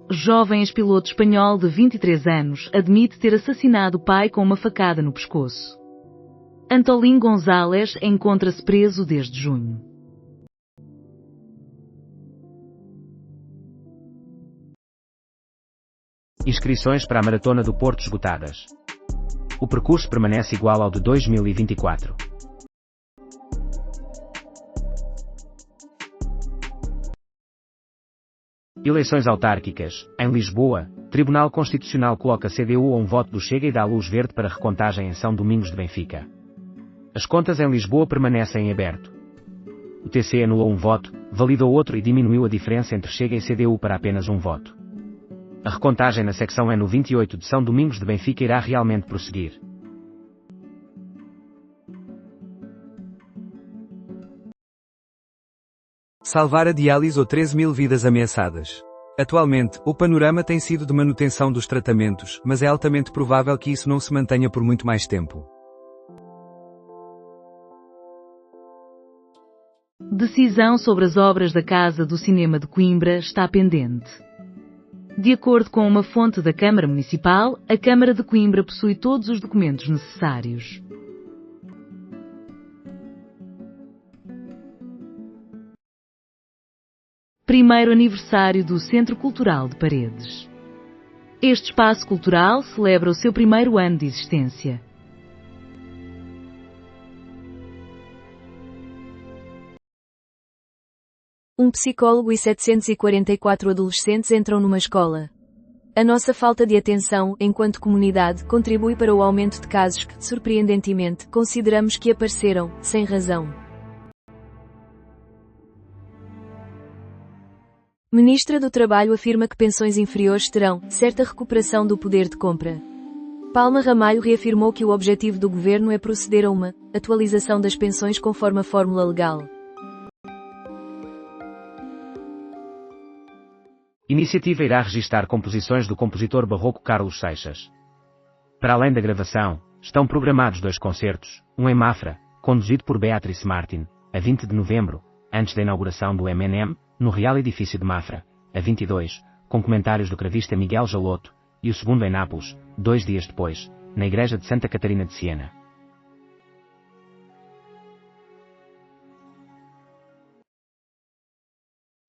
Jovem ex-piloto espanhol de 23 anos admite ter assassinado o pai com uma facada no pescoço. Antolín González encontra-se preso desde junho. Inscrições para a Maratona do Porto esgotadas. O percurso permanece igual ao de 2024. Eleições autárquicas. Em Lisboa, Tribunal Constitucional coloca CDU a um voto do Chega e dá luz verde para recontagem em São Domingos de Benfica. As contas em Lisboa permanecem em aberto. O TC anulou um voto, validou outro e diminuiu a diferença entre Chega e CDU para apenas um voto. A recontagem na secção N 28 de São Domingos de Benfica irá realmente prosseguir. Salvar a diálise ou 13.000 vidas ameaçadas. Atualmente, o panorama tem sido de manutenção dos tratamentos, mas é altamente provável que isso não se mantenha por muito mais tempo. Decisão sobre as obras da Casa do Cinema de Coimbra está pendente. De acordo com uma fonte da Câmara Municipal, a Câmara de Coimbra possui todos os documentos necessários. Primeiro aniversário do Centro Cultural de Paredes. Este espaço cultural celebra o seu primeiro ano de existência. Um psicólogo e 744 adolescentes entram numa escola. A nossa falta de atenção, enquanto comunidade, contribui para o aumento de casos que, surpreendentemente, consideramos que apareceram, sem razão. Ministra do Trabalho afirma que pensões inferiores terão certa recuperação do poder de compra. Palma Ramalho reafirmou que o objetivo do governo é proceder a uma atualização das pensões conforme a fórmula legal. Iniciativa irá registar composições do compositor barroco Carlos Seixas. Para além da gravação, estão programados 2 concertos, um em Mafra, conduzido por Beatrice Martin, a 20 de novembro, antes da inauguração do MNM, no Real Edifício de Mafra, a 22, com comentários do cravista Miguel Jaloto, e o segundo em Nápoles, 2 dias depois, na Igreja de Santa Catarina de Siena.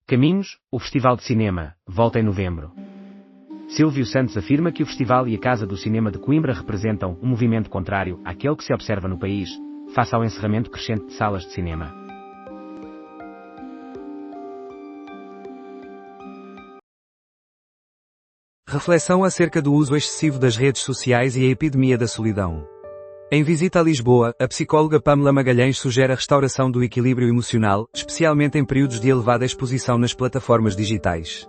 Caminhos, o Festival de Cinema, volta em novembro. Silvio Santos afirma que o Festival e a Casa do Cinema de Coimbra representam um movimento contrário àquele que se observa no país, face ao encerramento crescente de salas de cinema. Reflexão acerca do uso excessivo das redes sociais e a epidemia da solidão. Em visita a Lisboa, a psicóloga Pamela Magalhães sugere a restauração do equilíbrio emocional, especialmente em períodos de elevada exposição nas plataformas digitais.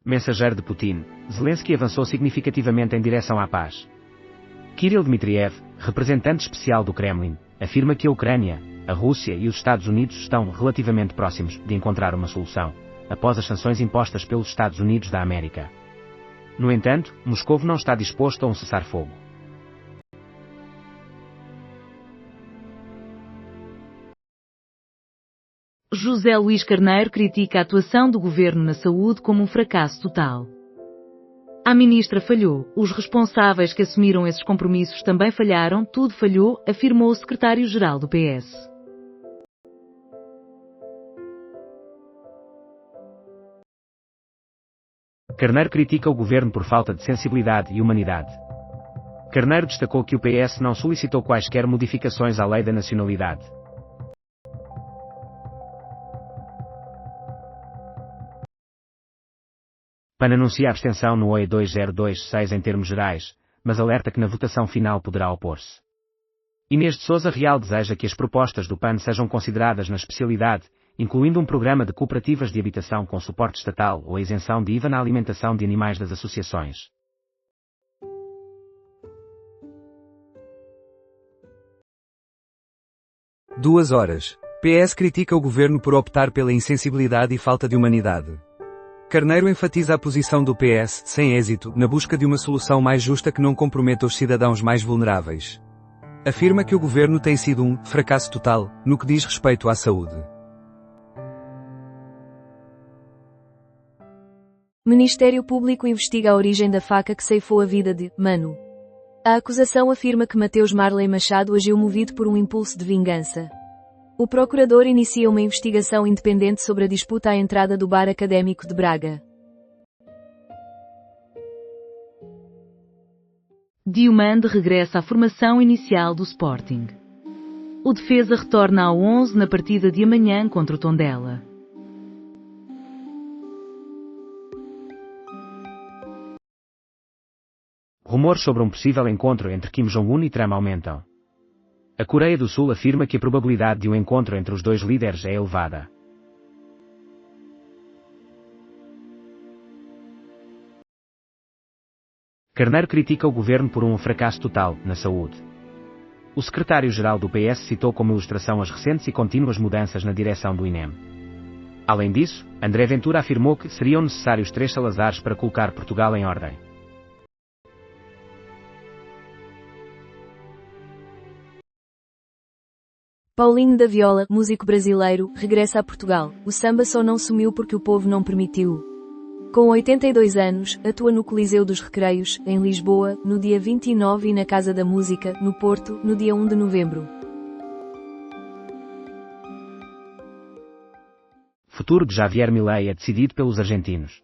Mensageiro de Putin, Zelensky avançou significativamente em direção à paz. Kirill Dmitriev, representante especial do Kremlin, afirma que a Ucrânia, a Rússia e os Estados Unidos estão relativamente próximos de encontrar uma solução, após as sanções impostas pelos Estados Unidos da América. No entanto, Moscovo não está disposto a um cessar-fogo. José Luís Carneiro critica a atuação do governo na saúde como um fracasso total. A ministra falhou, os responsáveis que assumiram esses compromissos também falharam, tudo falhou, afirmou o secretário-geral do PS. Carneiro critica o governo por falta de sensibilidade e humanidade. Carneiro destacou que o PS não solicitou quaisquer modificações à lei da nacionalidade. PAN anuncia abstenção no OE 2026 em termos gerais, mas alerta que na votação final poderá opor-se. Inês de Sousa Real deseja que as propostas do PAN sejam consideradas na especialidade, incluindo um programa de cooperativas de habitação com suporte estatal ou a isenção de IVA na alimentação de animais das associações. Duas horas. PS critica o governo por optar pela insensibilidade e falta de humanidade. Carneiro enfatiza a posição do PS, sem êxito, na busca de uma solução mais justa que não comprometa os cidadãos mais vulneráveis. Afirma que o governo tem sido um fracasso total, no que diz respeito à saúde. Ministério Público investiga a origem da faca que ceifou a vida de Mano. A acusação afirma que Mateus Marley Machado agiu movido por um impulso de vingança. O procurador inicia uma investigação independente sobre a disputa à entrada do Bar Académico de Braga. Diomande regressa à formação inicial do Sporting. O defesa retorna ao 11 na partida de amanhã contra o Tondela. Rumores sobre um possível encontro entre Kim Jong-un e Trump aumentam. A Coreia do Sul afirma que a probabilidade de um encontro entre os dois líderes é elevada. Carneiro critica o governo por um fracasso total na saúde. O secretário-geral do PS citou como ilustração as recentes e contínuas mudanças na direção do INEM. Além disso, André Ventura afirmou que seriam necessários 3 Salazares para colocar Portugal em ordem. Paulinho da Viola, músico brasileiro, regressa a Portugal. O samba só não sumiu porque o povo não permitiu. Com 82 anos, atua no Coliseu dos Recreios, em Lisboa, no dia 29 e na Casa da Música, no Porto, no dia 1 de novembro. Futuro de Javier Milei é decidido pelos argentinos.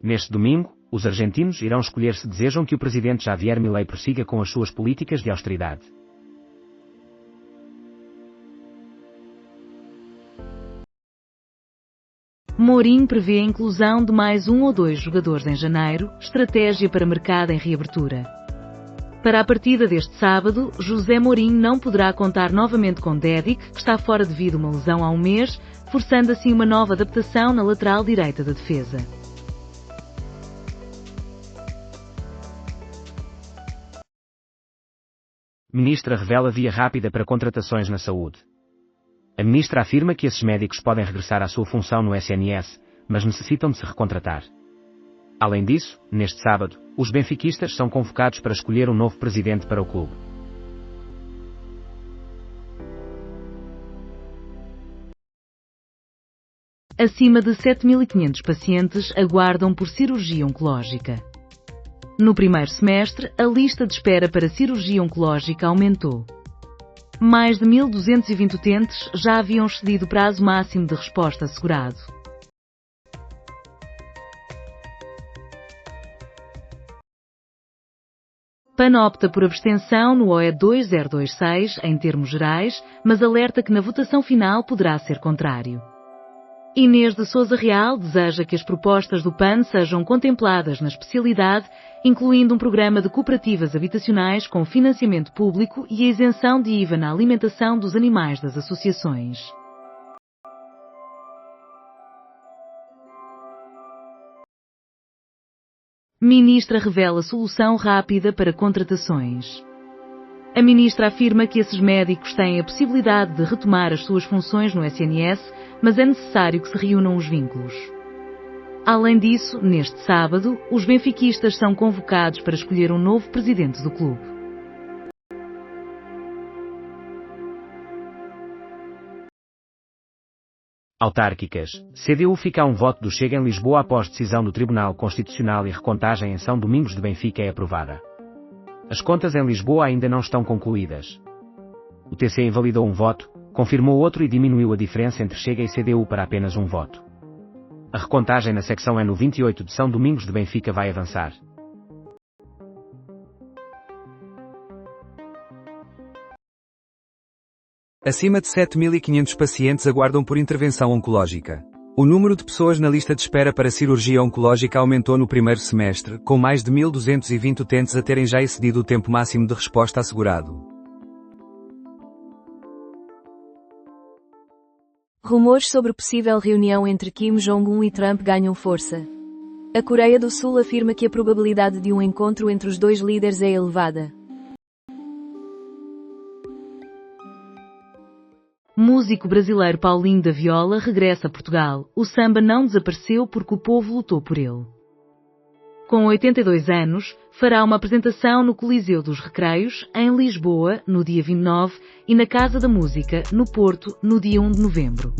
Neste domingo, os argentinos irão escolher se desejam que o presidente Javier Milei prossiga com as suas políticas de austeridade. Mourinho prevê a inclusão de mais 1 ou 2 jogadores em janeiro, estratégia para mercado em reabertura. Para a partida deste sábado, José Mourinho não poderá contar novamente com Dedic, que está fora devido a uma lesão há um mês, forçando assim uma nova adaptação na lateral direita da defesa. Ministra revela via rápida para contratações na saúde. A ministra afirma que esses médicos podem regressar à sua função no SNS, mas necessitam de se recontratar. Além disso, neste sábado, os benfiquistas são convocados para escolher um novo presidente para o clube. Acima de 7.500 pacientes aguardam por cirurgia oncológica. No primeiro semestre, a lista de espera para cirurgia oncológica aumentou. Mais de 1.220 utentes já haviam excedido o prazo máximo de resposta assegurado. PAN opta por abstenção no OE 2026 em termos gerais, mas alerta que na votação final poderá ser contrário. Inês de Sousa Real deseja que as propostas do PAN sejam contempladas na especialidade, incluindo um programa de cooperativas habitacionais com financiamento público e a isenção de IVA na alimentação dos animais das associações. Ministra revela solução rápida para contratações. A ministra afirma que esses médicos têm a possibilidade de retomar as suas funções no SNS, mas é necessário que se reúnam os vínculos. Além disso, neste sábado, os benfiquistas são convocados para escolher um novo presidente do clube. Autárquicas. CDU fica a um voto do Chega em Lisboa após decisão do Tribunal Constitucional e recontagem em São Domingos de Benfica é aprovada. As contas em Lisboa ainda não estão concluídas. O TC invalidou um voto, confirmou outro e diminuiu a diferença entre Chega e CDU para apenas um voto. A recontagem na secção no 28 de São Domingos de Benfica vai avançar. Acima de 7.500 pacientes aguardam por intervenção oncológica. O número de pessoas na lista de espera para cirurgia oncológica aumentou no primeiro semestre, com mais de 1.220 utentes a terem já excedido o tempo máximo de resposta assegurado. Rumores sobre possível reunião entre Kim Jong-un e Trump ganham força. A Coreia do Sul afirma que a probabilidade de um encontro entre os dois líderes é elevada. Músico brasileiro Paulinho da Viola regressa a Portugal. O samba não desapareceu porque o povo lutou por ele. Com 82 anos, fará uma apresentação no Coliseu dos Recreios, em Lisboa, no dia 29, e na Casa da Música, no Porto, no dia 1 de novembro.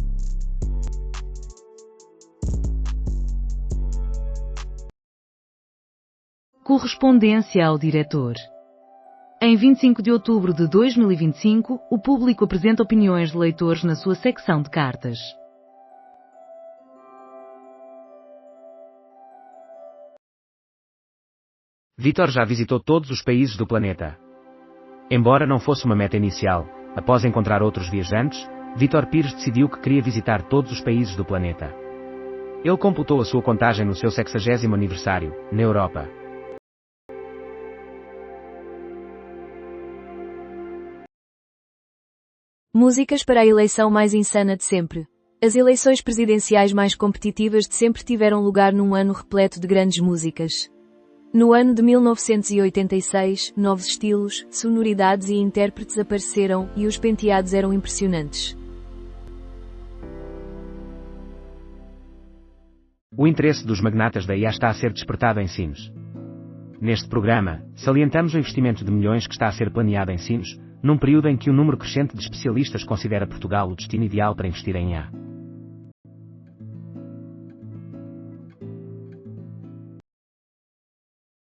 Correspondência ao diretor. Em 25 de outubro de 2025, o público apresenta opiniões de leitores na sua secção de cartas. Vítor já visitou todos os países do planeta. Embora não fosse uma meta inicial, após encontrar outros viajantes, Vítor Pires decidiu que queria visitar todos os países do planeta. Ele completou a sua contagem no seu 60º aniversário, na Europa. Músicas para a eleição mais insana de sempre. As eleições presidenciais mais competitivas de sempre tiveram lugar num ano repleto de grandes músicas. No ano de 1986, novos estilos, sonoridades e intérpretes apareceram, e os penteados eram impressionantes. O interesse dos magnatas da IA está a ser despertado em Sines. Neste programa, salientamos o investimento de milhões que está a ser planeado em Sines, num período em que um número crescente de especialistas considera Portugal o destino ideal para investir em IA.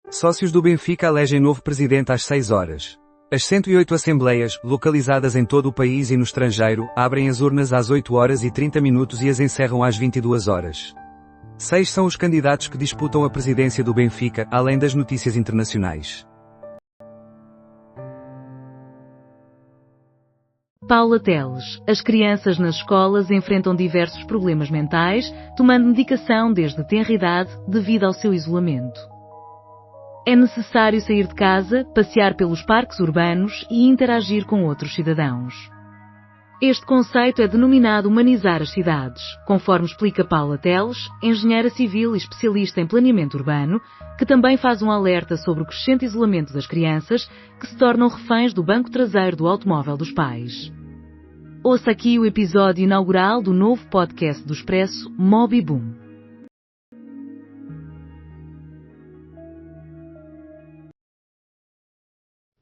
Sócios do Benfica elegem novo presidente às 6 horas. As 108 assembleias, localizadas em todo o país e no estrangeiro, abrem as urnas às 8 horas e 30 minutos e as encerram às 22 horas. 6 são os candidatos que disputam a presidência do Benfica, além das notícias internacionais. Paula Teles. As crianças nas escolas enfrentam diversos problemas mentais, tomando medicação desde tenra idade devido ao seu isolamento. É necessário sair de casa, passear pelos parques urbanos e interagir com outros cidadãos. Este conceito é denominado humanizar as cidades, conforme explica Paula Teles, engenheira civil e especialista em planeamento urbano, que também faz um alerta sobre o crescente isolamento das crianças, que se tornam reféns do banco traseiro do automóvel dos pais. Ouça aqui o episódio inaugural do novo podcast do Expresso, Moby Boom.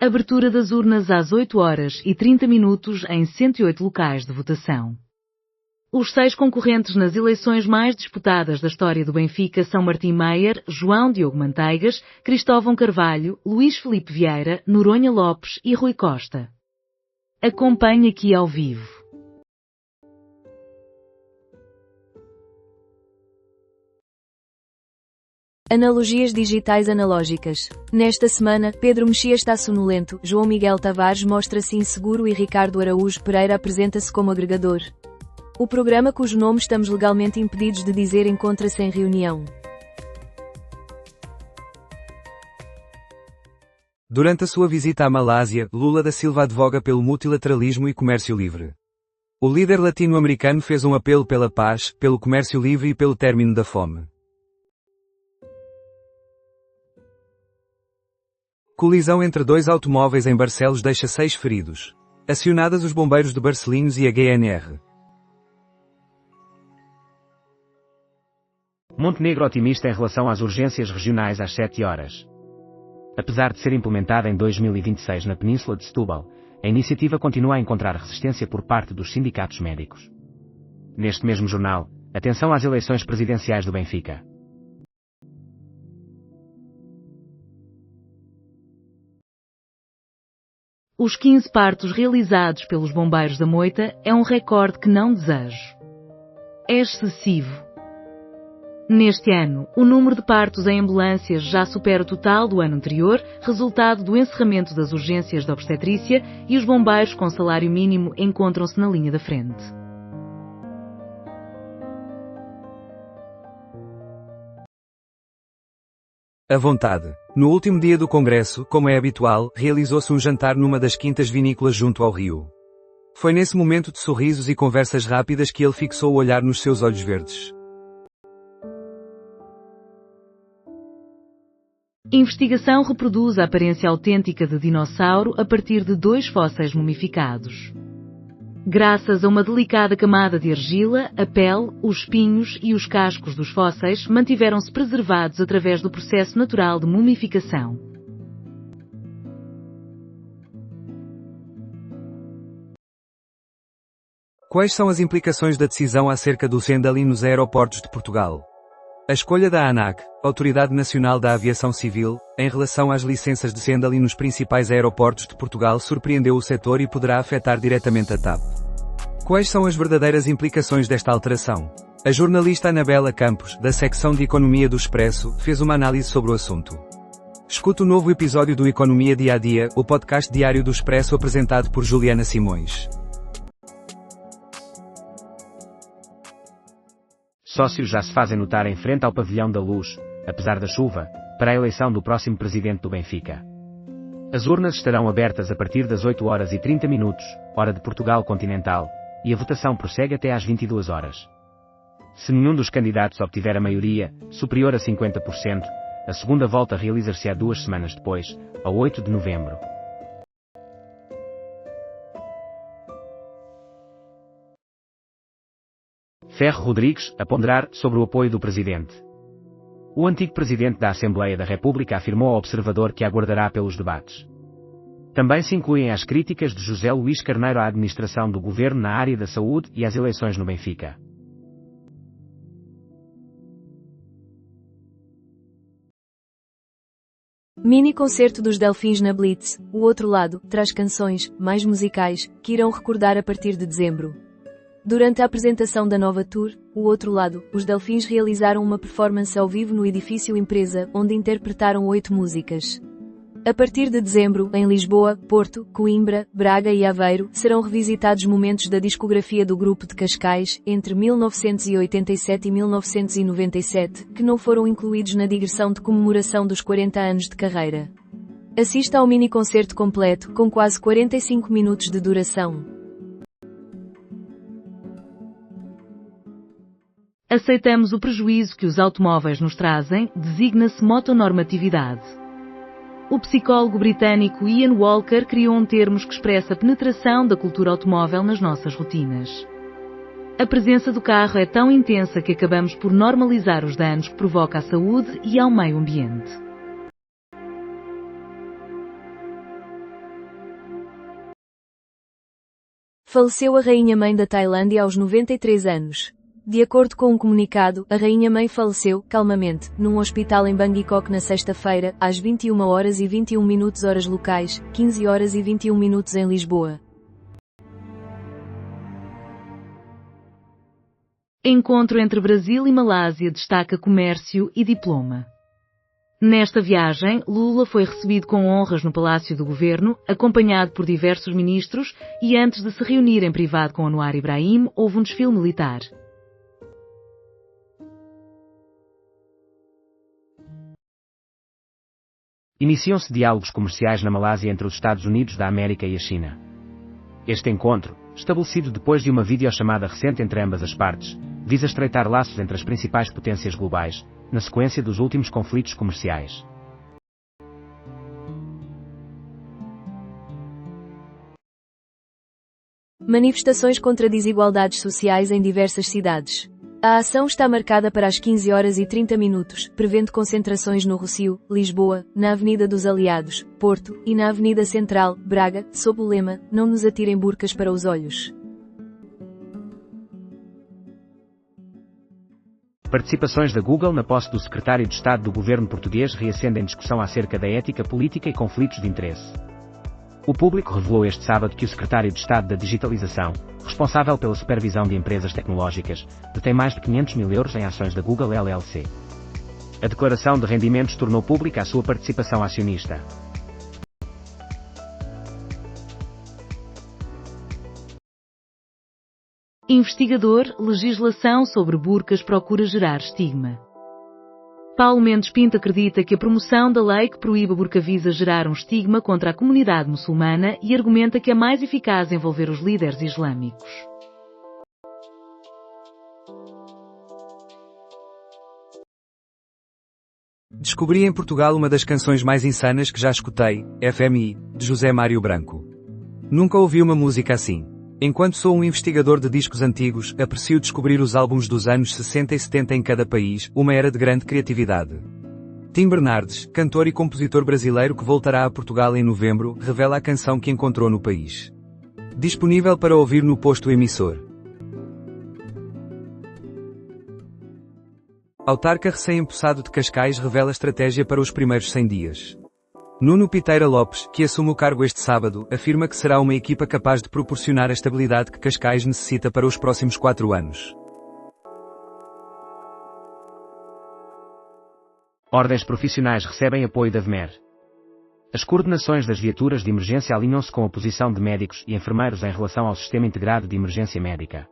Abertura das urnas às 8 horas e 30 minutos em 108 locais de votação. Os 6 concorrentes nas eleições mais disputadas da história do Benfica são Martim Meier, João Diogo Manteigas, Cristóvão Carvalho, Luís Filipe Vieira, Noronha Lopes e Rui Costa. Acompanhe aqui ao vivo. Analogias digitais analógicas. Nesta semana, Pedro Mexia está sonolento, João Miguel Tavares mostra-se inseguro e Ricardo Araújo Pereira apresenta-se como agregador. O programa cujo nome estamos legalmente impedidos de dizer encontra-se em reunião. Durante a sua visita à Malásia, Lula da Silva advoga pelo multilateralismo e comércio livre. O líder latino-americano fez um apelo pela paz, pelo comércio livre e pelo término da fome. Colisão entre 2 automóveis em Barcelos deixa 6 feridos. Acionadas os bombeiros de Barcelinhos e a GNR. Montenegro otimista em relação às urgências regionais às 7 horas. Apesar de ser implementada em 2026 na Península de Setúbal, a iniciativa continua a encontrar resistência por parte dos sindicatos médicos. Neste mesmo jornal, atenção às eleições presidenciais do Benfica. Os 15 partos realizados pelos bombeiros da Moita é um recorde que não desejo. É excessivo. Neste ano, o número de partos em ambulâncias já supera o total do ano anterior, resultado do encerramento das urgências de obstetrícia, e os bombeiros com salário mínimo encontram-se na linha da frente. À vontade. No último dia do Congresso, como é habitual, realizou-se um jantar numa das quintas vinícolas junto ao rio. Foi nesse momento de sorrisos e conversas rápidas que ele fixou o olhar nos seus olhos verdes. Investigação reproduz a aparência autêntica de dinossauro a partir de 2 fósseis mumificados. Graças a uma delicada camada de argila, a pele, os espinhos e os cascos dos fósseis mantiveram-se preservados através do processo natural de mumificação. Quais são as implicações da decisão acerca do Sendali nos aeroportos de Portugal? A escolha da ANAC, Autoridade Nacional da Aviação Civil, em relação às licenças de Sendali nos principais aeroportos de Portugal surpreendeu o setor e poderá afetar diretamente a TAP. Quais são as verdadeiras implicações desta alteração? A jornalista Anabela Campos, da secção de Economia do Expresso, fez uma análise sobre o assunto. Escute o novo episódio do Economia Dia a Dia, o podcast diário do Expresso apresentado por Juliana Simões. Sócios já se fazem notar em frente ao Pavilhão da Luz, apesar da chuva, para a eleição do próximo presidente do Benfica. As urnas estarão abertas a partir das 8h30, hora de Portugal continental, e a votação prossegue até às 22 horas. Se nenhum dos candidatos obtiver a maioria, superior a 50%, a segunda volta realizar-se-á 2 semanas depois, a 8 de novembro. Ferro Rodrigues, a ponderar sobre o apoio do Presidente. O antigo Presidente da Assembleia da República afirmou ao Observador que aguardará pelos debates. Também se incluem as críticas de José Luís Carneiro à administração do Governo na área da saúde e às eleições no Benfica. Mini concerto dos Delfins na Blitz, o outro lado, traz canções, mais musicais, que irão recordar a partir de dezembro. Durante a apresentação da nova tour, o outro lado, os Delfins realizaram uma performance ao vivo no edifício Empresa, onde interpretaram 8 músicas. A partir de dezembro, em Lisboa, Porto, Coimbra, Braga e Aveiro, serão revisitados momentos da discografia do grupo de Cascais, entre 1987 e 1997, que não foram incluídos na digressão de comemoração dos 40 anos de carreira. Assista ao mini-concerto completo, com quase 45 minutos de duração. Aceitamos o prejuízo que os automóveis nos trazem, designa-se motonormatividade. O psicólogo britânico Ian Walker criou um termo que expressa a penetração da cultura automóvel nas nossas rotinas. A presença do carro é tão intensa que acabamos por normalizar os danos que provoca à saúde e ao meio ambiente. Faleceu a rainha-mãe da Tailândia aos 93 anos. De acordo com um comunicado, a rainha-mãe faleceu, calmamente, num hospital em Bangkok na sexta-feira, às 21h21 horas locais, 15h21 em Lisboa. Encontro entre Brasil e Malásia destaca comércio e diploma. Nesta viagem, Lula foi recebido com honras no Palácio do Governo, acompanhado por diversos ministros, e antes de se reunir em privado com Anwar Ibrahim, houve um desfile militar. Iniciam-se diálogos comerciais na Malásia entre os Estados Unidos da América e a China. Este encontro, estabelecido depois de uma videochamada recente entre ambas as partes, visa estreitar laços entre as principais potências globais, na sequência dos últimos conflitos comerciais. Manifestações contra desigualdades sociais em diversas cidades. A ação está marcada para as 15h30, prevendo concentrações no Rossio, Lisboa, na Avenida dos Aliados, Porto, e na Avenida Central, Braga, sob o lema, não nos atirem burcas para os olhos. Participações da Google na posse do secretário de Estado do governo português reacendem discussão acerca da ética política e conflitos de interesse. O Público revelou este sábado que o secretário de Estado da Digitalização, responsável pela supervisão de empresas tecnológicas, detém mais de 500 mil euros em ações da Google LLC. A declaração de rendimentos tornou pública a sua participação acionista. Investigador, legislação sobre burcas procura gerar estigma. Paulo Mendes Pinto acredita que a promoção da lei que proíbe a burca visa gerar um estigma contra a comunidade muçulmana e argumenta que é mais eficaz envolver os líderes islâmicos. Descobri em Portugal uma das canções mais insanas que já escutei, FMI, de José Mário Branco. Nunca ouvi uma música assim. Enquanto sou um investigador de discos antigos, aprecio descobrir os álbuns dos anos 60 e 70 em cada país, uma era de grande criatividade. Tim Bernardes, cantor e compositor brasileiro que voltará a Portugal em novembro, revela a canção que encontrou no país. Disponível para ouvir no posto emissor. Autarca recém-empossado de Cascais revela estratégia para os primeiros 100 dias. Nuno Piteira Lopes, que assume o cargo este sábado, afirma que será uma equipa capaz de proporcionar a estabilidade que Cascais necessita para os próximos 4 anos. Ordens profissionais recebem apoio da VMER. As coordenações das viaturas de emergência alinham-se com a posição de médicos e enfermeiros em relação ao Sistema Integrado de Emergência Médica.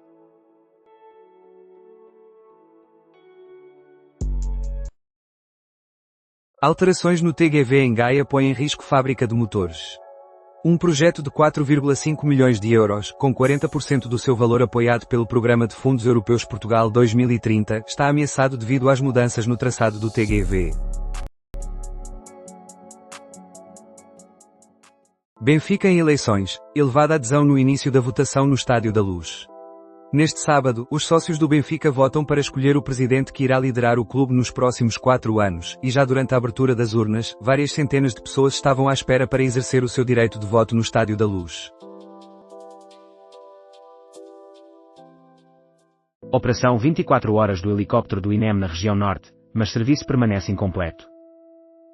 Alterações no TGV em Gaia põem em risco fábrica de motores. Um projeto de 4,5 milhões de euros, com 40% do seu valor apoiado pelo Programa de Fundos Europeus Portugal 2030, está ameaçado devido às mudanças no traçado do TGV. Benfica em eleições, elevada adesão no início da votação no Estádio da Luz. Neste sábado, os sócios do Benfica votam para escolher o presidente que irá liderar o clube nos próximos 4 anos, e já durante a abertura das urnas, várias centenas de pessoas estavam à espera para exercer o seu direito de voto no Estádio da Luz. Operação 24 horas do helicóptero do INEM na região norte, mas serviço permanece incompleto.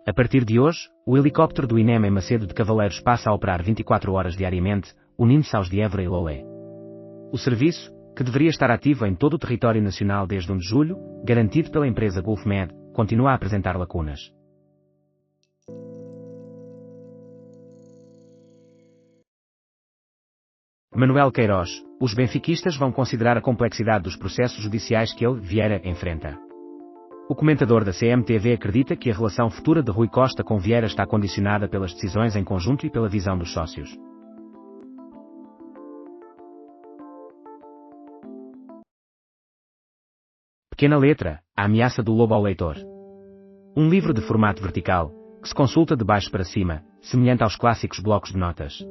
A partir de hoje, o helicóptero do INEM em Macedo de Cavaleiros passa a operar 24 horas diariamente, unindo-se aos de Évora e Lolé. O serviço, que deveria estar ativo em todo o território nacional desde 1 de julho, garantido pela empresa Gulfmed, continua a apresentar lacunas. Manuel Queiroz, os benfiquistas vão considerar a complexidade dos processos judiciais que ele, Vieira, enfrenta. O comentador da CMTV acredita que a relação futura de Rui Costa com Vieira está condicionada pelas decisões em conjunto e pela visão dos sócios. Pequena letra, a ameaça do lobo ao leitor. Um livro de formato vertical, que se consulta de baixo para cima, semelhante aos clássicos blocos de notas.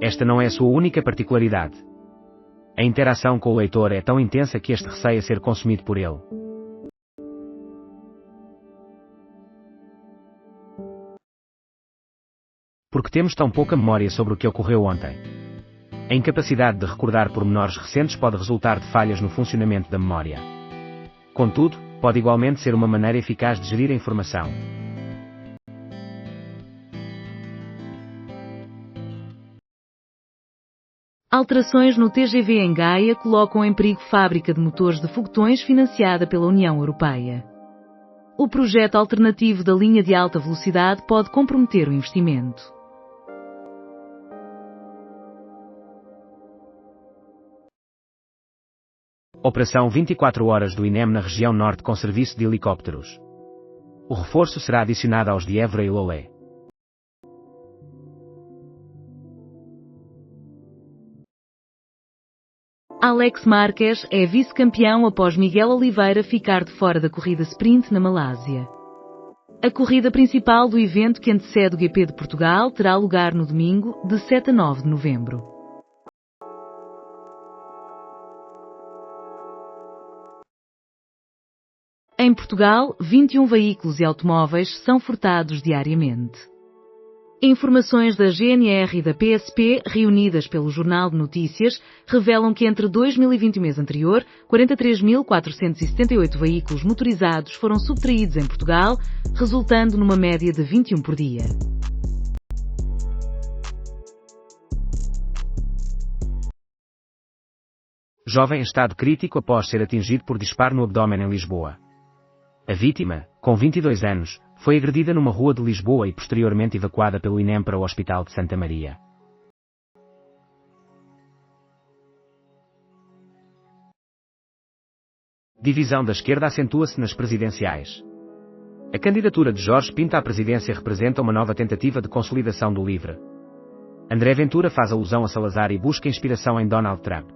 Esta não é a sua única particularidade. A interação com o leitor é tão intensa que este receia ser consumido por ele. Porque temos tão pouca memória sobre o que ocorreu ontem. A incapacidade de recordar pormenores recentes pode resultar de falhas no funcionamento da memória. Contudo, pode igualmente ser uma maneira eficaz de gerir a informação. Alterações no TGV em Gaia colocam em perigo fábrica de motores de foguetões financiada pela União Europeia. O projeto alternativo da linha de alta velocidade pode comprometer o investimento. Operação 24 horas do INEM na região norte com serviço de helicópteros. O reforço será adicionado aos de Évora e Lolé. Alex Marques é vice-campeão após Miguel Oliveira ficar de fora da corrida sprint na Malásia. A corrida principal do evento que antecede o GP de Portugal terá lugar no domingo, de 7 a 9 de novembro. Em Portugal, 21 veículos e automóveis são furtados diariamente. Informações da GNR e da PSP, reunidas pelo Jornal de Notícias, revelam que entre 2020 e o mês anterior, 43.478 veículos motorizados foram subtraídos em Portugal, resultando numa média de 21 por dia. Jovem em estado crítico após ser atingido por disparo no abdômen em Lisboa. A vítima, com 22 anos, foi agredida numa rua de Lisboa e posteriormente evacuada pelo INEM para o Hospital de Santa Maria. Divisão da esquerda acentua-se nas presidenciais. A candidatura de Jorge Pinto à presidência representa uma nova tentativa de consolidação do LIVRE. André Ventura faz alusão a Salazar e busca inspiração em Donald Trump.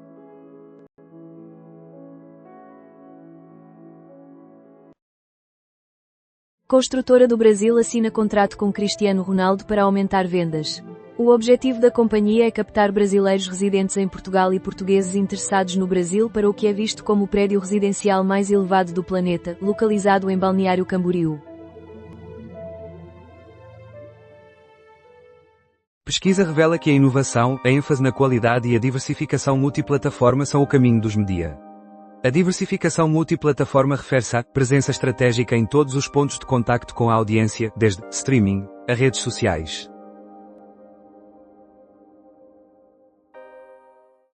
Construtora do Brasil assina contrato com Cristiano Ronaldo para aumentar vendas. O objetivo da companhia é captar brasileiros residentes em Portugal e portugueses interessados no Brasil para o que é visto como o prédio residencial mais elevado do planeta, localizado em Balneário Camboriú. Pesquisa revela que a inovação, a ênfase na qualidade e a diversificação multiplataforma são o caminho dos media. A diversificação multiplataforma refere-se à presença estratégica em todos os pontos de contacto com a audiência, desde streaming a redes sociais.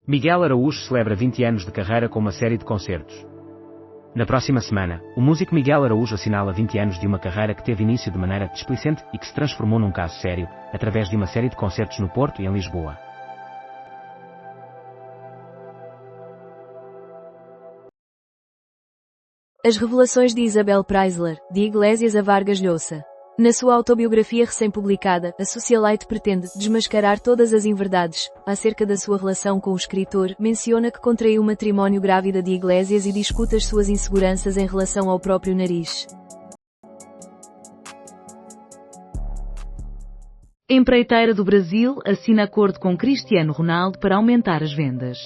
Miguel Araújo celebra 20 anos de carreira com uma série de concertos. Na próxima semana, o músico Miguel Araújo assinala 20 anos de uma carreira que teve início de maneira displicente e que se transformou num caso sério, através de uma série de concertos no Porto e em Lisboa. As revelações de Isabel Preisler, de Iglesias a Vargas Llosa. Na sua autobiografia recém-publicada, a socialite pretende desmascarar todas as inverdades acerca da sua relação com o escritor, menciona que contraiu matrimónio grávida de Iglesias e discute as suas inseguranças em relação ao próprio nariz. Empreiteira do Brasil assina acordo com Cristiano Ronaldo para aumentar as vendas.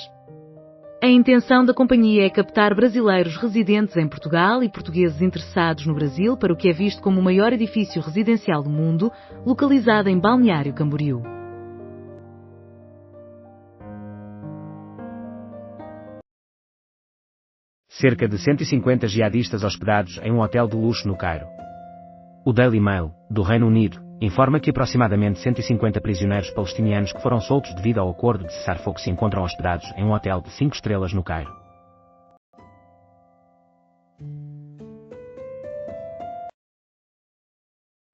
A intenção da companhia é captar brasileiros residentes em Portugal e portugueses interessados no Brasil para o que é visto como o maior edifício residencial do mundo, localizado em Balneário Camboriú. Cerca de 150 jihadistas hospedados em um hotel de luxo no Cairo. O Daily Mail, do Reino Unido, informa que aproximadamente 150 prisioneiros palestinianos que foram soltos devido ao acordo de cessar-fogo se encontram hospedados em um hotel de 5 estrelas no Cairo.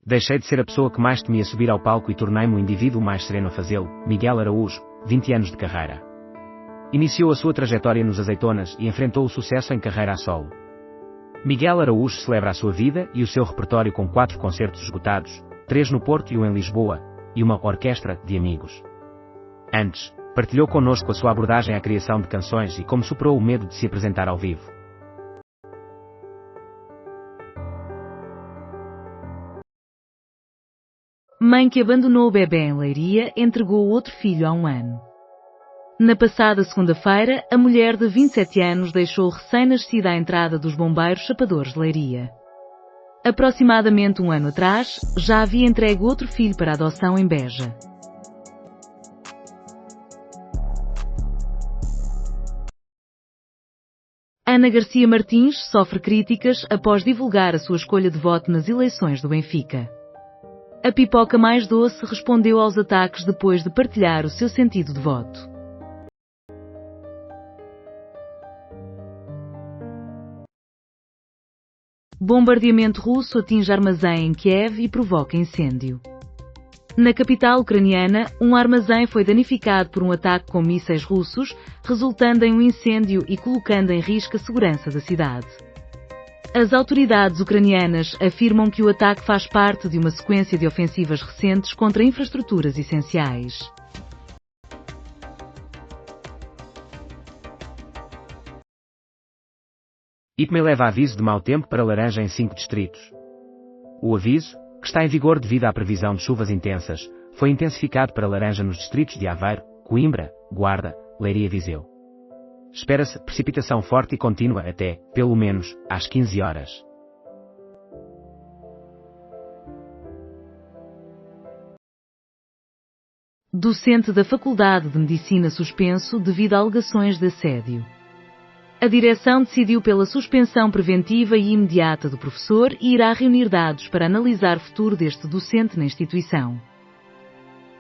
Deixei de ser a pessoa que mais temia subir ao palco e tornei-me o indivíduo mais sereno a fazê-lo. Miguel Araújo, 20 anos de carreira. Iniciou a sua trajetória nos Azeitonas e enfrentou o sucesso em carreira a solo. Miguel Araújo celebra a sua vida e o seu repertório com 4 concertos esgotados, 3 no Porto e 1 em Lisboa, e uma orquestra de amigos. Antes, partilhou connosco a sua abordagem à criação de canções e como superou o medo de se apresentar ao vivo. Mãe que abandonou o bebê em Leiria entregou outro filho há um ano. Na passada segunda-feira, a mulher de 27 anos deixou o recém-nascido à entrada dos bombeiros chapadores de Leiria. Aproximadamente um ano atrás, já havia entregue outro filho para adoção em Beja. Ana Garcia Martins sofre críticas após divulgar a sua escolha de voto nas eleições do Benfica. A pipoca mais doce respondeu aos ataques depois de partilhar o seu sentido de voto. Bombardeamento russo atinge armazém em Kiev e provoca incêndio. Na capital ucraniana, um armazém foi danificado por um ataque com mísseis russos, resultando em um incêndio e colocando em risco a segurança da cidade. As autoridades ucranianas afirmam que o ataque faz parte de uma sequência de ofensivas recentes contra infraestruturas essenciais. IPME leva aviso de mau tempo para laranja em 5 distritos. O aviso, que está em vigor devido à previsão de chuvas intensas, foi intensificado para laranja nos distritos de Aveiro, Coimbra, Guarda, Leiria e Viseu. Espera-se precipitação forte e contínua até, pelo menos, às 15 horas. Docente da Faculdade de Medicina suspenso devido a alegações de assédio. A direção decidiu pela suspensão preventiva e imediata do professor e irá reunir dados para analisar o futuro deste docente na instituição.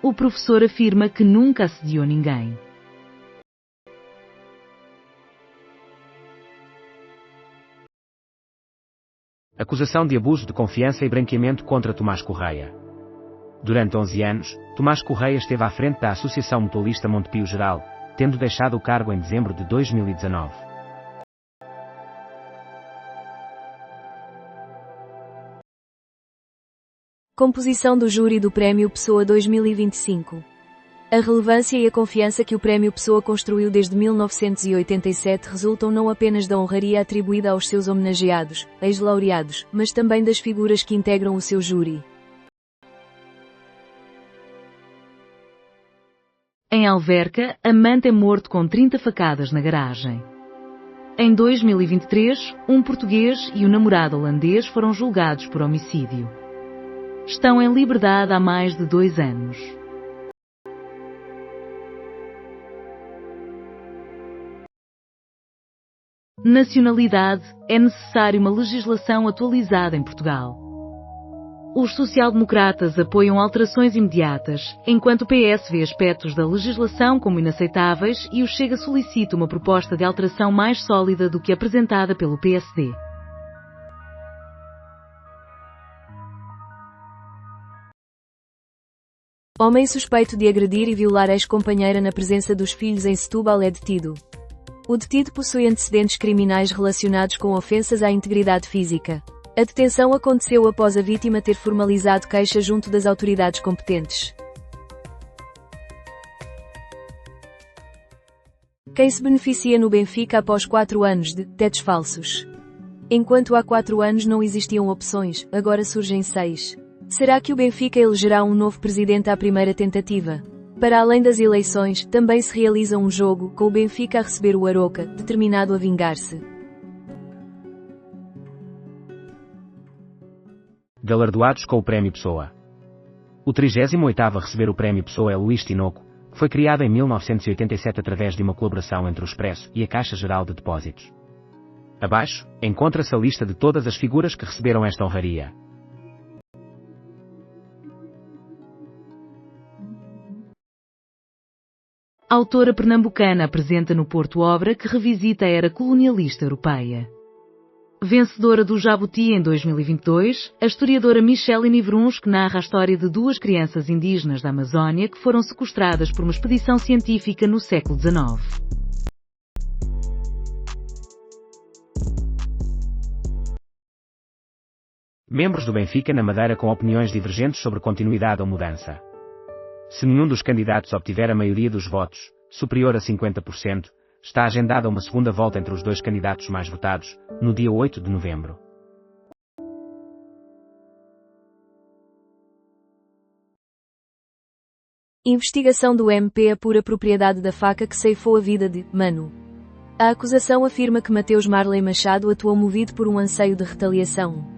O professor afirma que nunca assediou ninguém. Acusação de abuso de confiança e branqueamento contra Tomás Correia. Durante 11 anos, Tomás Correia esteve à frente da Associação Mutualista Montepio Geral, tendo deixado o cargo em dezembro de 2019. Composição do júri do Prémio Pessoa 2025. A relevância e a confiança que o Prémio Pessoa construiu desde 1987 resultam não apenas da honraria atribuída aos seus homenageados, ex-laureados, mas também das figuras que integram o seu júri. Em Alverca, amante é morto com 30 facadas na garagem. Em 2023, um português e o namorado holandês foram julgados por homicídio. Estão em liberdade há mais de 2 anos. Nacionalidade: é necessário uma legislação atualizada em Portugal. Os social-democratas apoiam alterações imediatas, enquanto o PS vê aspectos da legislação como inaceitáveis e o Chega solicita uma proposta de alteração mais sólida do que apresentada pelo PSD. Homem suspeito de agredir e violar ex-companheira na presença dos filhos em Setúbal é detido. O detido possui antecedentes criminais relacionados com ofensas à integridade física. A detenção aconteceu após a vítima ter formalizado queixa junto das autoridades competentes. Quem se beneficia no Benfica após 4 anos de tetos falsos? Enquanto há 4 anos não existiam opções, agora surgem 6. Será que o Benfica elegerá um novo presidente à primeira tentativa? Para além das eleições, também se realiza um jogo, com o Benfica a receber o Aroca, determinado a vingar-se. Galardoados com o Prémio Pessoa. O 38º a receber o Prémio Pessoa é Luís Tinoco, que foi criado em 1987 através de uma colaboração entre o Expresso e a Caixa Geral de Depósitos. Abaixo, encontra-se a lista de todas as figuras que receberam esta honraria. Autora pernambucana apresenta no Porto obra que revisita a era colonialista europeia. Vencedora do Jabuti em 2022, a historiadora Michelle Nivruns narra a história de 2 crianças indígenas da Amazónia que foram sequestradas por uma expedição científica no século XIX. Membros do Benfica na Madeira com opiniões divergentes sobre continuidade ou mudança. Se nenhum dos candidatos obtiver a maioria dos votos, superior a 50%, está agendada uma segunda volta entre os 2 candidatos mais votados, no dia 8 de novembro. Investigação do MP apura propriedade da faca que ceifou a vida de Mano. A acusação afirma que Mateus Marley Machado atuou movido por um anseio de retaliação.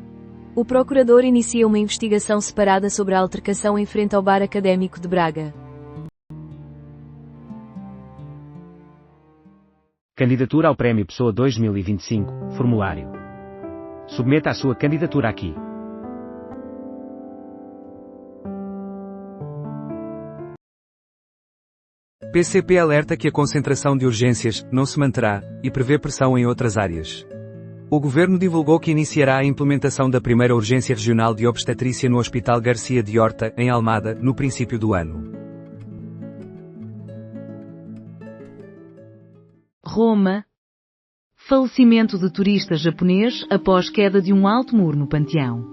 O procurador inicia uma investigação separada sobre a altercação em frente ao Bar Académico de Braga. Candidatura ao Prémio Pessoa 2025, formulário. Submeta a sua candidatura aqui. PCP alerta que a concentração de urgências não se manterá e prevê pressão em outras áreas. O governo divulgou que iniciará a implementação da primeira urgência regional de obstetrícia no Hospital Garcia de Horta, em Almada, no princípio do ano. Roma. Falecimento de turista japonês após queda de um alto muro no Panteão.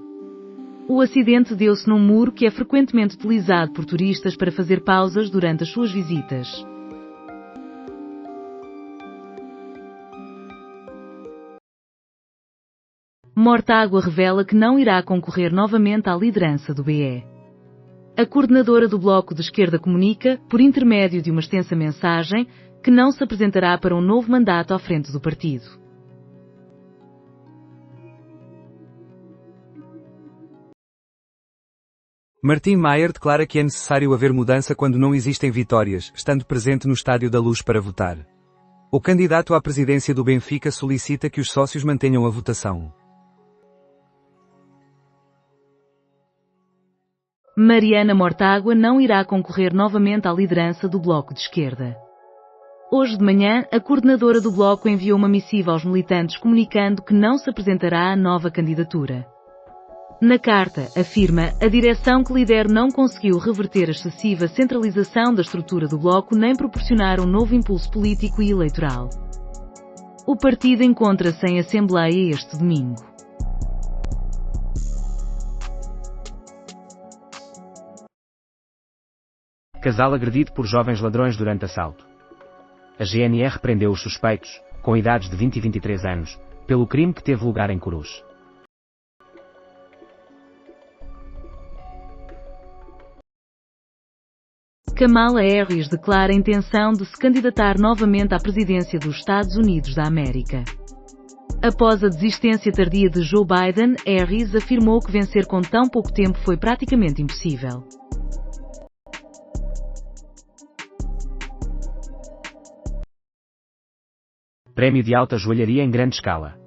O acidente deu-se num muro que é frequentemente utilizado por turistas para fazer pausas durante as suas visitas. Mortágua revela que não irá concorrer novamente à liderança do BE. A coordenadora do Bloco de Esquerda comunica, por intermédio de uma extensa mensagem, que não se apresentará para um novo mandato à frente do partido. Martim Maier declara que é necessário haver mudança quando não existem vitórias, estando presente no Estádio da Luz para votar. O candidato à presidência do Benfica solicita que os sócios mantenham a votação. Mariana Mortágua não irá concorrer novamente à liderança do Bloco de Esquerda. Hoje de manhã, a coordenadora do Bloco enviou uma missiva aos militantes comunicando que não se apresentará à nova candidatura. Na carta, afirma, a direção que lidera não conseguiu reverter a excessiva centralização da estrutura do Bloco nem proporcionar um novo impulso político e eleitoral. O partido encontra-se em assembleia este domingo. Casal agredido por jovens ladrões durante assalto. A GNR prendeu os suspeitos, com idades de 20 e 23 anos, pelo crime que teve lugar em Corus. Kamala Harris declara a intenção de se candidatar novamente à presidência dos Estados Unidos da América. Após a desistência tardia de Joe Biden, Harris afirmou que vencer com tão pouco tempo foi praticamente impossível. Prémio de alta joalharia em grande escala.